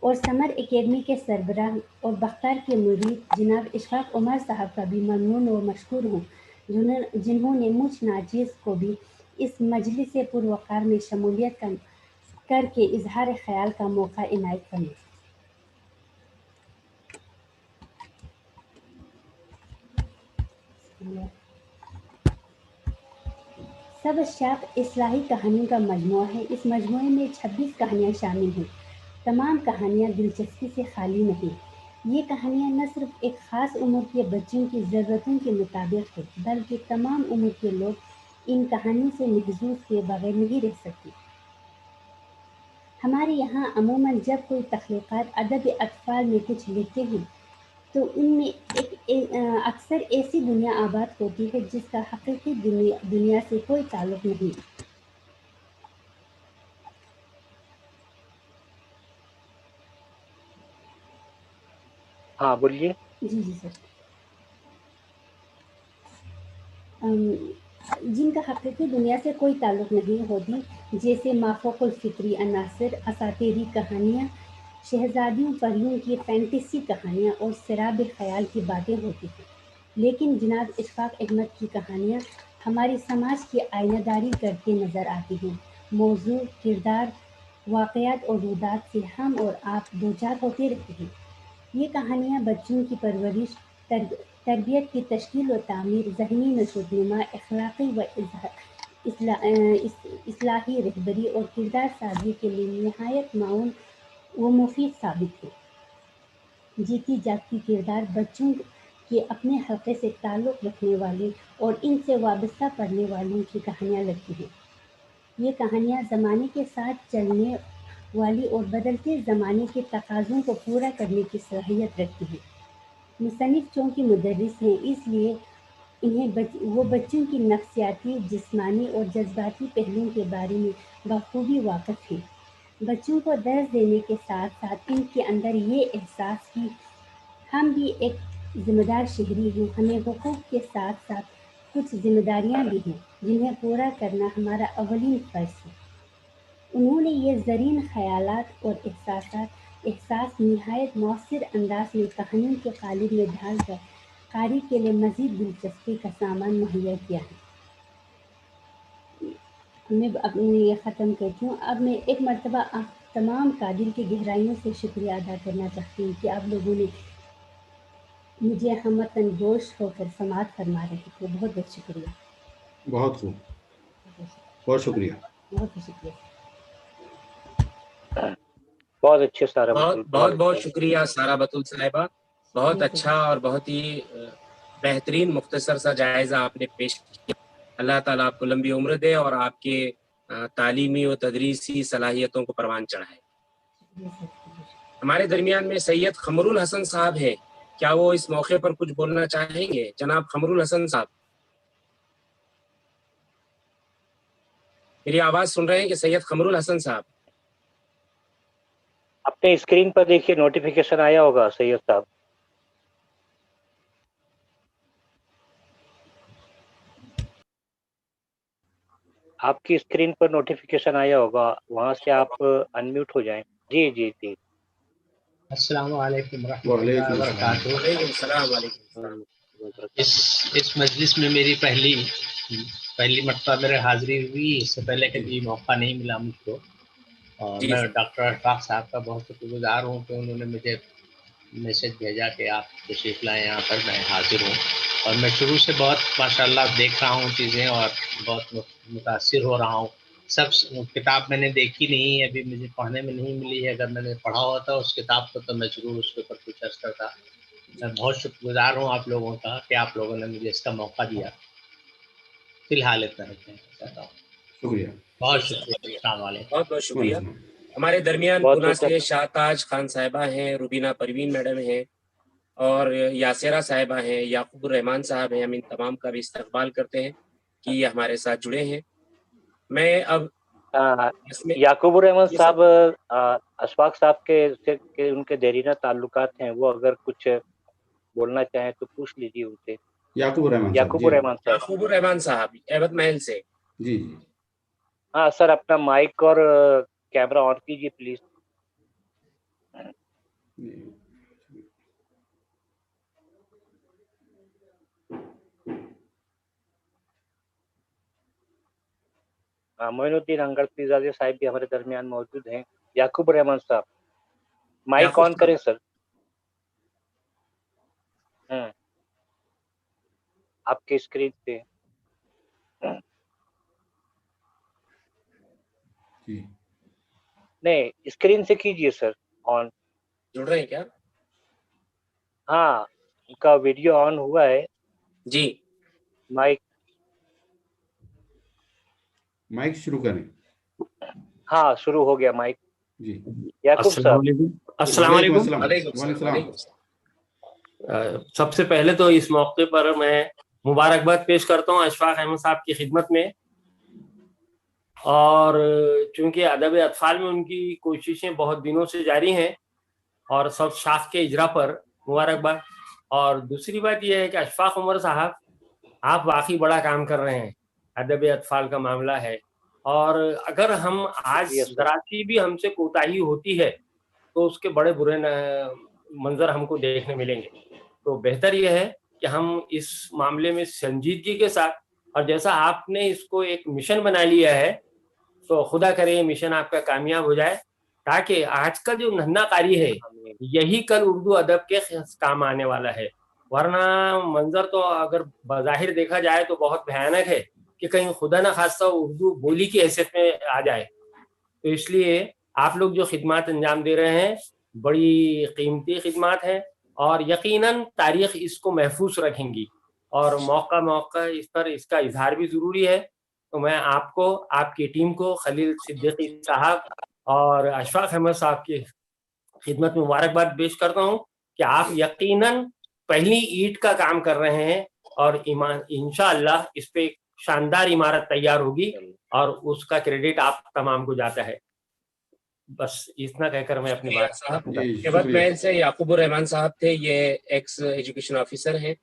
اور سمر اکیڈمی کے سربراہ اور بختار کے مرید جناب اشفاق عمر صاحب کا بھی ممنون و مشکور ہوں، جنہوں نے مجھ ناچیز کو بھی اس مجلس پروقار میں شمولیت کر کے اظہار خیال کا موقع عنایت فرمایا۔ سبز شاخ اصلاحی کہانیوں کا مجموعہ ہے۔ اس مجموعے میں 26 کہانیاں شامل ہیں۔ تمام کہانیاں دلچسپی سے خالی نہیں۔ یہ کہانیاں نہ صرف ایک خاص عمر کے بچوں کی ضرورتوں کے مطابق ہے، بلکہ تمام عمر کے لوگ ان کہانیوں سے محظوظ ہوئے بغیر نہیں رہ سکتے۔ ہمارے یہاں عموماً جب کوئی تخلیقات ادب اطفال میں کچھ لکھتے ہیں تو ان میں اکثر ایسی دنیا آباد ہوتی ہے جس کا حقیقی دنیا سے کوئی تعلق نہیں۔ ہاں بولیے۔ جی سر، جن کا حقیقی دنیا سے کوئی تعلق نہیں ہوتی، جیسے مافوق الفطری عناصر، اساطیری کہانیاں، شہزادیوں پریوں کی فینٹیسی کہانیاں اور سراب خیال کی باتیں ہوتی ہیں۔ لیکن جناب اشفاق احمد کی کہانیاں ہماری سماج کی آئینہ داری کرتے نظر آتی ہیں۔ موضوع، کردار، واقعات اور رودات سے ہم اور آپ دوچار ہوتے رہتے ہیں۔ یہ کہانیاں بچوں کی پرورش، تربیت کی تشکیل و تعمیر، ذہنی نشو و نما، اخلاقی و اصلاحی رہبری اور کردار سازی کے لیے نہایت معاون و مفید ثابت ہے۔ جیتی جاگتی کردار بچوں کے اپنے حلقے سے تعلق رکھنے والے اور ان سے وابستہ پڑھنے والوں کی کہانیاں لگتی ہیں۔ یہ کہانیاں زمانے کے ساتھ چلنے والی اور بدلتے زمانے کے تقاضوں کو پورا کرنے کی صلاحیت رکھتی ہیں۔ مصنف چونکہ مدرس ہیں، اس لیے وہ بچوں کی نفسیاتی، جسمانی اور جذباتی پہلوؤں کے بارے میں بخوبی واقف ہیں۔ بچوں کو درس دینے کے ساتھ ساتھ ان کے اندر یہ احساس کہ ہم بھی ایک ذمہ دار شہری ہیں، ہمیں حقوق کے ساتھ ساتھ کچھ ذمہ داریاں بھی ہیں جنہیں پورا کرنا ہمارا اولین فرض ہے۔ انہوں نے یہ زرین خیالات اور احساس نہایت مؤثر انداز میں کہانیوں کے قالب میں ڈھال کر قاری کے لیے مزید دلچسپی کا سامان مہیا کیا ہے۔ میں اپنے یہ ختم کرتی ہوں۔ اب میں ایک مرتبہ آپ تمام قادر کی گہرائیوں سے شکریہ ادا کرنا چاہتی ہوں کہ آپ لوگوں نے مجھے ہمتن گوش ہو کر سماعت فرما رہے تھے۔ بہت بہت شکریہ۔ بہت خوب، بہت شکریہ۔ بہت شکریہ۔ بہت اچھے سارا بہت شکریہ سارا بتول صاحبہ، بہت اچھا اور بہت ہی بہترین مختصر سا جائزہ آپ نے پیش کیا۔ اللہ تعالیٰ آپ کو لمبی عمر دے اور آپ کے تعلیمی و تدریسی صلاحیتوں کو پروان چڑھائے۔ ہمارے درمیان میں سید قمر الحسن صاحب ہیں، کیا وہ اس موقع پر کچھ بولنا چاہیں گے؟ جناب قمر الحسن صاحب، میری آواز سن رہے ہیں کہ سید قمر الحسن صاحب؟ اپنے اسکرین پر دیکھیے، نوٹیفیکیشن آیا ہوگا سید صاحب۔ آپ کی اسکرین پر نوٹیفیکیشن آیا ہوگا، وہاں سے آپ انمیوٹ ہو جائیں۔ جی جی جی السلام علیکم ورحمۃ اللہ وبرکاتہ۔ وعلیکم السلام علیکم۔ اس مجلس میں میری پہلی مرتبہ میرے حاضری ہوئی، اس سے پہلے کبھی موقع نہیں ملا مجھ کو، اور میں ڈاکٹر اشفاق صاحب کا بہت شکر گزار ہوں کہ انہوں نے مجھے میسج بھیجا کہ آپ تشریف لائیں یہاں پر، میں حاضر ہوں، اور میں شروع سے بہت ماشاءاللہ دیکھ رہا ہوں چیزیں اور بہت متاثر ہو رہا ہوں۔ سب کتاب میں نے دیکھی نہیں، ابھی مجھے پڑھنے میں نہیں ملی ہے، اگر میں نے پڑھا ہوا تھا اس کتاب کو تو میں ضرور اس کے اوپر کچھ عرض کرتا۔ میں بہت شکر گزار ہوں آپ لوگوں کا کہ آپ لوگوں نے مجھے اس کا موقع دیا۔ فی الحال اتنا چاہتا ہوں، شکریہ، بہت شکریہ، السلام علیکم۔ بہت بہت شکریہ۔ ہمارے درمیان پونا سے شاہ تاج خان صاحبہ ہیں، روبینہ پروین میڈم ہیں، اور یاسرہ صاحبہ ہیں، یعقوب الرحمان صاحب ہیں۔ ہم ان تمام کا بھی استقبال کرتے ہیں کہ یہ ہمارے ساتھ جڑے ہیں۔ میں اب یعقوب الرحمان صاحب اشفاق صاحب کے ان کے دیرینہ تعلقات ہیں، وہ اگر کچھ بولنا چاہیں تو پوچھ لیجیے ان سے۔ یعقوب الرحمان صاحب ایبٹ محل سے۔ جی ہاں سر، اپنا مائک اور کیمرہ آن کیجیے پلیز۔ معین الدین انگڑ زادے صاحب بھی ہمارے درمیان موجود ہیں۔ یعقوب الرحمان صاحب مائک آن کریں سر۔ آپ کے اسکرین پہ نہیں، اسکرین سے کیجیے سر آن۔ جڑ رہے ہیں کیا؟ ہاں، ان کا ویڈیو آن ہوا ہے جی۔ مائک شروع کریں۔ ہاں شروع ہو گیا مائک۔ جی یعقوب صاحب السلام علیکم۔ سب سے پہلے تو اس موقع پر میں مبارکباد پیش کرتا ہوں اشفاق احمد صاحب کی خدمت میں، اور چونکہ ادب اطفال میں ان کی کوششیں بہت دنوں سے جاری ہیں، اور سب شاخ کے اجرا پر مبارکباد۔ اور دوسری بات یہ ہے کہ اشفاق عمر صاحب آپ واقعی بڑا کام کر رہے ہیں، ادب اطفال کا معاملہ ہے، اور اگر ہم آج ذراتی بھی ہم سے کوتاہی ہوتی ہے تو اس کے بڑے برے منظر ہم کو دیکھنے ملیں گے۔ تو بہتر یہ ہے کہ ہم اس معاملے میں سنجیدگی کے ساتھ، اور جیسا آپ نے اس کو ایک مشن بنا لیا ہے تو خدا کرے یہ مشن آپ کا کامیاب ہو جائے، تاکہ آج کا جو ننھا قاری ہے یہی کل اردو ادب کے کام آنے والا ہے۔ ورنہ منظر تو اگر بظاہر دیکھا جائے تو بہت بھیانک ہے کہ کہیں خدا نہ خواستہ اردو بولی کی حیثیت میں آ جائے۔ تو اس لیے آپ لوگ جو خدمات انجام دے رہے ہیں بڑی قیمتی خدمات ہیں، اور یقیناً تاریخ اس کو محفوظ رکھیں گی، اور موقع اس پر اس کا اظہار بھی ضروری ہے۔ تو میں آپ کو، آپ کی ٹیم کو، خلیل صدیقی صاحب اور اشفاق احمد صاحب کی خدمت میں مبارکباد پیش کرتا ہوں کہ آپ یقیناً پہلی اینٹ کا کام کر رہے ہیں، اور انشاءاللہ اس پہ شاندار عمارت تیار ہوگی، اور اس کا کریڈٹ آپ تمام کو جاتا ہے۔ بس اتنا کہہ کر میں اپنی بات محل سے یعقوب الرحمان صاحب تھے، یہ ایکس ایجوکیشن آفیسر ہیں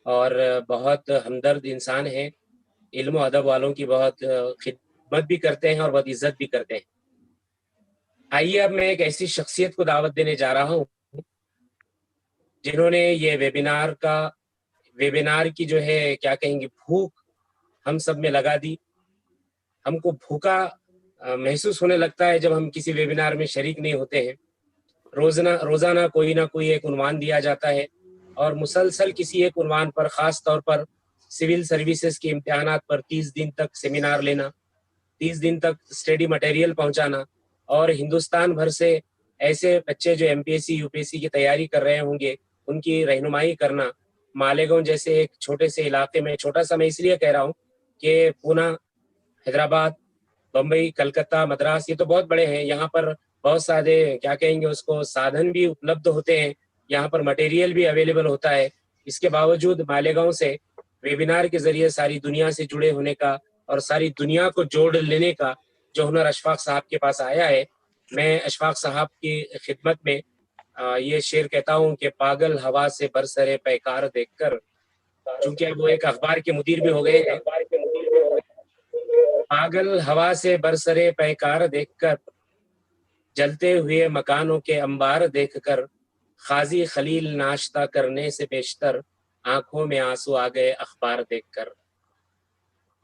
اور بہت ہمدرد انسان ہیں، علم و ادب والوں کی بہت خدمت بھی کرتے ہیں اور بہت عزت بھی کرتے ہیں۔ آئیے اب میں ایک ایسی شخصیت کو دعوت دینے جا رہا ہوں جنہوں نے یہ ویبینار کی جو ہے کیا کہیں گے بھوک ہم سب میں لگا دی۔ ہم کو بھوکا محسوس ہونے لگتا ہے جب ہم کسی ویبینار میں شریک نہیں ہوتے ہیں۔ روزانہ کوئی نہ کوئی ایک عنوان دیا جاتا ہے، اور مسلسل کسی ایک عنوان پر، خاص طور پر سول سروسز کے امتحانات پر 30 دن تک سیمینار لینا، 30 دن تک اسٹڈی مٹیریل پہنچانا، اور ہندوستان بھر سے ایسے بچے جو MPSC UPSC کی تیاری کر رہے ہوں گے ان کی رہنمائی کرنا۔ مالیگاؤں جیسے ایک چھوٹے سے علاقے میں، چھوٹا سا میں اس لیے کہہ رہا ہوں کہ پونا، حیدرآباد، بمبئی، کلکتہ، مدراس، یہ تو بہت بڑے ہیں، یہاں پر بہت سارے کیا کہیں گے اس کو سادھن بھی اپلبدھ ہوتے ہیں، یہاں پر مٹیریل بھی اویلیبل ہوتا ہے۔ اس کے باوجود مالیگاؤں سے ویبینار کے ذریعے ساری دنیا سے جڑے ہونے کا اور ساری دنیا کو جوڑ لینے کا جو ہنر اشفاق صاحب کے پاس آیا ہے، میں اشفاق صاحب کی خدمت میں یہ شعر کہتا ہوں کہ پاگل ہوا سے برسرے پیکار دیکھ کر، چونکہ وہ ایک اخبار کے مدیر بھی ہو گئے ہیں، پاگل ہوا سے برسرے پیکار دیکھ کر، جلتے ہوئے مکانوں کے انبار دیکھ کر، قاضی خلیل ناشتہ کرنے سے بیشتر آنکھوں میں آنسو آ گئے اخبار دیکھ کر۔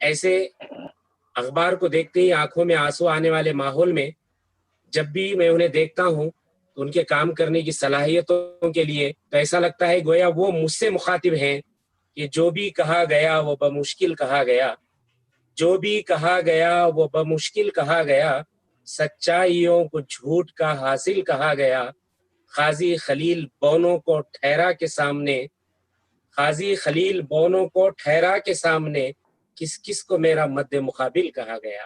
ایسے اخبار کو دیکھتے ہی آنکھوں میں آنسو آنے والے ماحول میں جب بھی میں انہیں دیکھتا ہوں تو ان کے کام کرنے کی صلاحیتوں کے لیے تو ایسا لگتا ہے گویا وہ مجھ سے مخاطب ہیں کہ جو بھی کہا گیا وہ بمشکل کہا گیا، جو بھی کہا گیا وہ بمشکل کہا گیا، سچائیوں کو جھوٹ کا حاصل کہا گیا، قاضی خلیل بونوں کو ٹھہرا کے سامنے، قاضی خلیل بونوں کو ٹھہرا کے سامنے کس کس کو میرا مد مقابل کہا گیا۔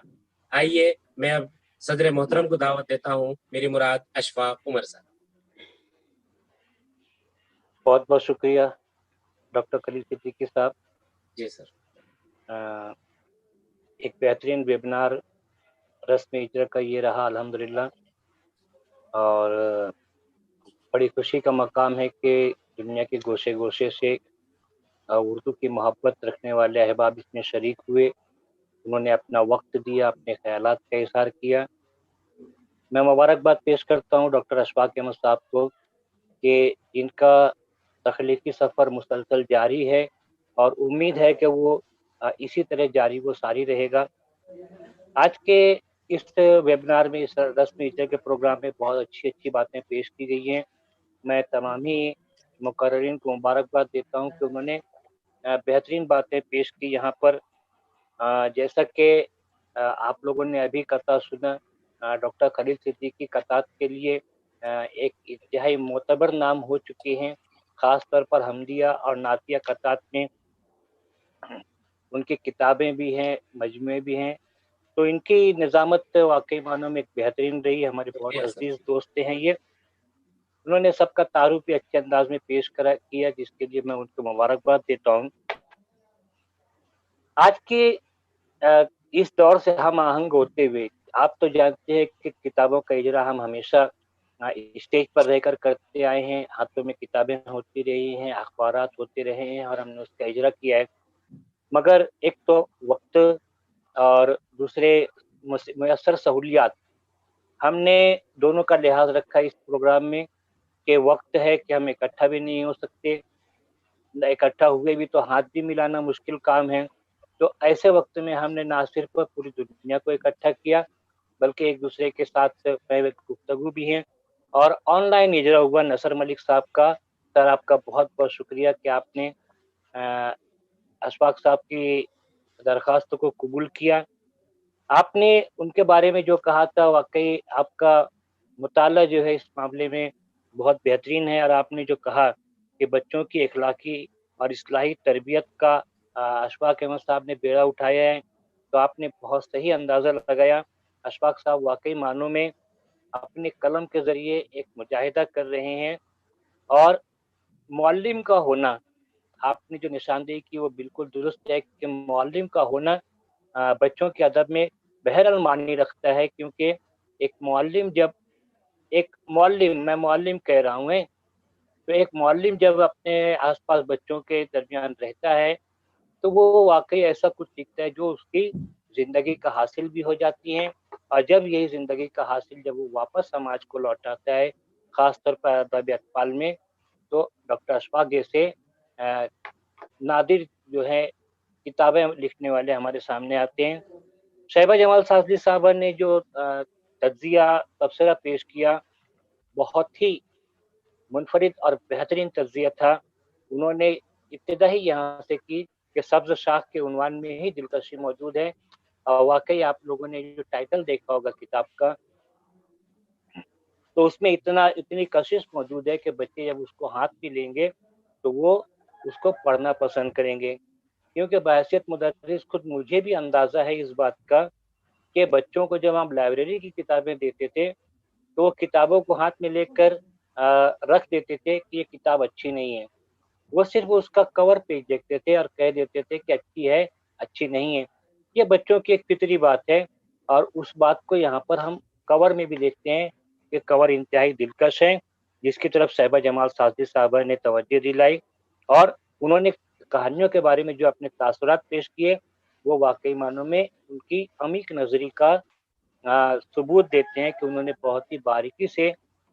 آئیے میں اب صدر محترم کو دعوت دیتا ہوں، میری مراد اشفاق عمر صاحب۔ بہت بہت شکریہ ڈاکٹر خلیل صدیقی صاحب۔ جی سر۔ ایک بہترین ویبنار رسم اجرا کا یہ رہا الحمدللہ، اور بڑی خوشی کا مقام ہے کہ دنیا کے گوشے گوشے سے اردو کی محبت رکھنے والے احباب اس میں شریک ہوئے، انہوں نے اپنا وقت دیا، اپنے خیالات کا اظہار کیا۔ میں مبارکباد پیش کرتا ہوں ڈاکٹر اشفاق احمد صاحب کو کہ جن کا تخلیقی سفر مسلسل جاری ہے اور امید ہے کہ وہ اسی طرح جاری و ساری رہے گا۔ آج کے اس ویبنار میں، اس رسم اجرا کے پروگرام میں بہت اچھی اچھی باتیں پیش کی گئی ہیں۔ میں تمام ہی مقررین کو مبارکباد دیتا ہوں کہ انہوں نے بہترین باتیں پیش کی یہاں پر۔ جیسا کہ آپ لوگوں نے ابھی قطعہ سنا، ڈاکٹر خلیل صدیقی قطعات کے لیے ایک انتہائی معتبر نام ہو چکے ہیں، خاص طور پر حمدیہ اور نعتیہ قطعات میں ان کی کتابیں بھی ہیں، مجموعے بھی ہیں، تو ان کی نظامت واقعی معنوں میں ایک بہترین رہی۔ ہمارے بہت عزیز دوست ہیں یہ، انہوں نے سب کا تعارف بھی اچھے انداز میں پیش کیا، جس کے لیے میں ان کو مبارکباد دیتا ہوں۔ آج کے اس دور سے ہم آہنگ ہوتے ہوئے، آپ تو جانتے ہیں کہ کتابوں کا اجرا ہم ہمیشہ اسٹیج پر رہ کر کرتے آئے ہیں، ہاتھوں میں کتابیں ہوتی رہی ہیں، اخبارات ہوتے رہے ہیں اور ہم نے اس کا اجرا کیا ہے، مگر ایک تو وقت اور دوسرے میسر سہولیات، ہم نے دونوں کا لحاظ رکھا اس پروگرام میں کہ وقت ہے کہ ہم اکٹھا بھی نہیں ہو سکتے، اکٹھا ہوئے بھی تو ہاتھ بھی ملانا مشکل کام ہے، تو ایسے وقت میں ہم نے نہ صرف پوری دنیا کو اکٹھا کیا بلکہ ایک دوسرے کے ساتھ گفتگو بھی ہیں، اور آن لائن اجرا ہوا نصر ملک صاحب کا۔ سر آپ کا بہت بہت شکریہ کہ آپ نے اشفاق صاحب کی درخواست کو قبول کیا۔ آپ نے ان کے بارے میں جو کہا تھا، واقعی آپ کا مطالعہ جو ہے اس معاملے میں بہت بہترین ہے، اور آپ نے جو کہا کہ بچوں کی اخلاقی اور اصلاحی تربیت کا اشفاق احمد صاحب نے بیڑا اٹھایا ہے، تو آپ نے بہت صحیح اندازہ لگایا۔ اشفاق صاحب واقعی معنوں میں اپنے قلم کے ذریعے ایک مجاہدہ کر رہے ہیں، اور معلم کا ہونا، آپ نے جو نشاندہی کی وہ بالکل درست ہے کہ معلم کا ہونا بچوں کے ادب میں بہرحال معنی رکھتا ہے، کیونکہ ایک معلم جب میں معلم کہہ رہا ہوں، تو ایک معلم جب اپنے آس پاس بچوں کے درمیان رہتا ہے تو وہ واقعی ایسا کچھ سیکھتا ہے جو اس کی زندگی کا حاصل بھی ہو جاتی ہیں، اور جب یہی زندگی کا حاصل جب وہ واپس سماج کو لوٹاتا ہے، خاص طور پر ادب اطفال میں، تو ڈاکٹر اشفاق جیسے نادر جو ہے کتابیں لکھنے والے ہمارے سامنے آتے ہیں۔ شہبہ جمال سازلی صاحبہ نے جو تجزیہ تبصرہ پیش کیا، بہت ہی منفرد اور بہترین تجزیہ تھا۔ انہوں نے ابتدا ہی یہاں سے کی کہ سبز شاخ کے عنوان میں ہی دلکشی موجود ہے، اور واقعی آپ لوگوں نے جو ٹائٹل دیکھا ہوگا کتاب کا، تو اس میں اتنی کشش موجود ہے کہ بچے جب اس کو ہاتھ بھی لیں گے تو وہ اس کو پڑھنا پسند کریں گے، کیونکہ بحیثیت مدرس خود مجھے بھی اندازہ ہے اس بات کا کہ بچوں کو جب ہم لائبریری کی کتابیں دیتے تھے تو وہ کتابوں کو ہاتھ میں لے کر رکھ دیتے تھے کہ یہ کتاب اچھی نہیں ہے، وہ صرف اس کا کور پیج دیکھتے تھے اور کہہ دیتے تھے کہ اچھی ہے، اچھی نہیں ہے۔ یہ بچوں کی ایک فطری بات ہے، اور اس بات کو یہاں پر ہم کور میں بھی دیکھتے ہیں کہ کور انتہائی دلکش ہے، جس کی طرف شہبہ جمال سازلی صاحبہ نے توجہ دلائی، اور انہوں نے کہانیوں کے بارے میں جو اپنے تاثرات پیش کیے وہ واقعی معنوں میں ان کی عمیق نظری کا ثبوت دیتے ہیں کہ انہوں نے بہت ہی باریکی سے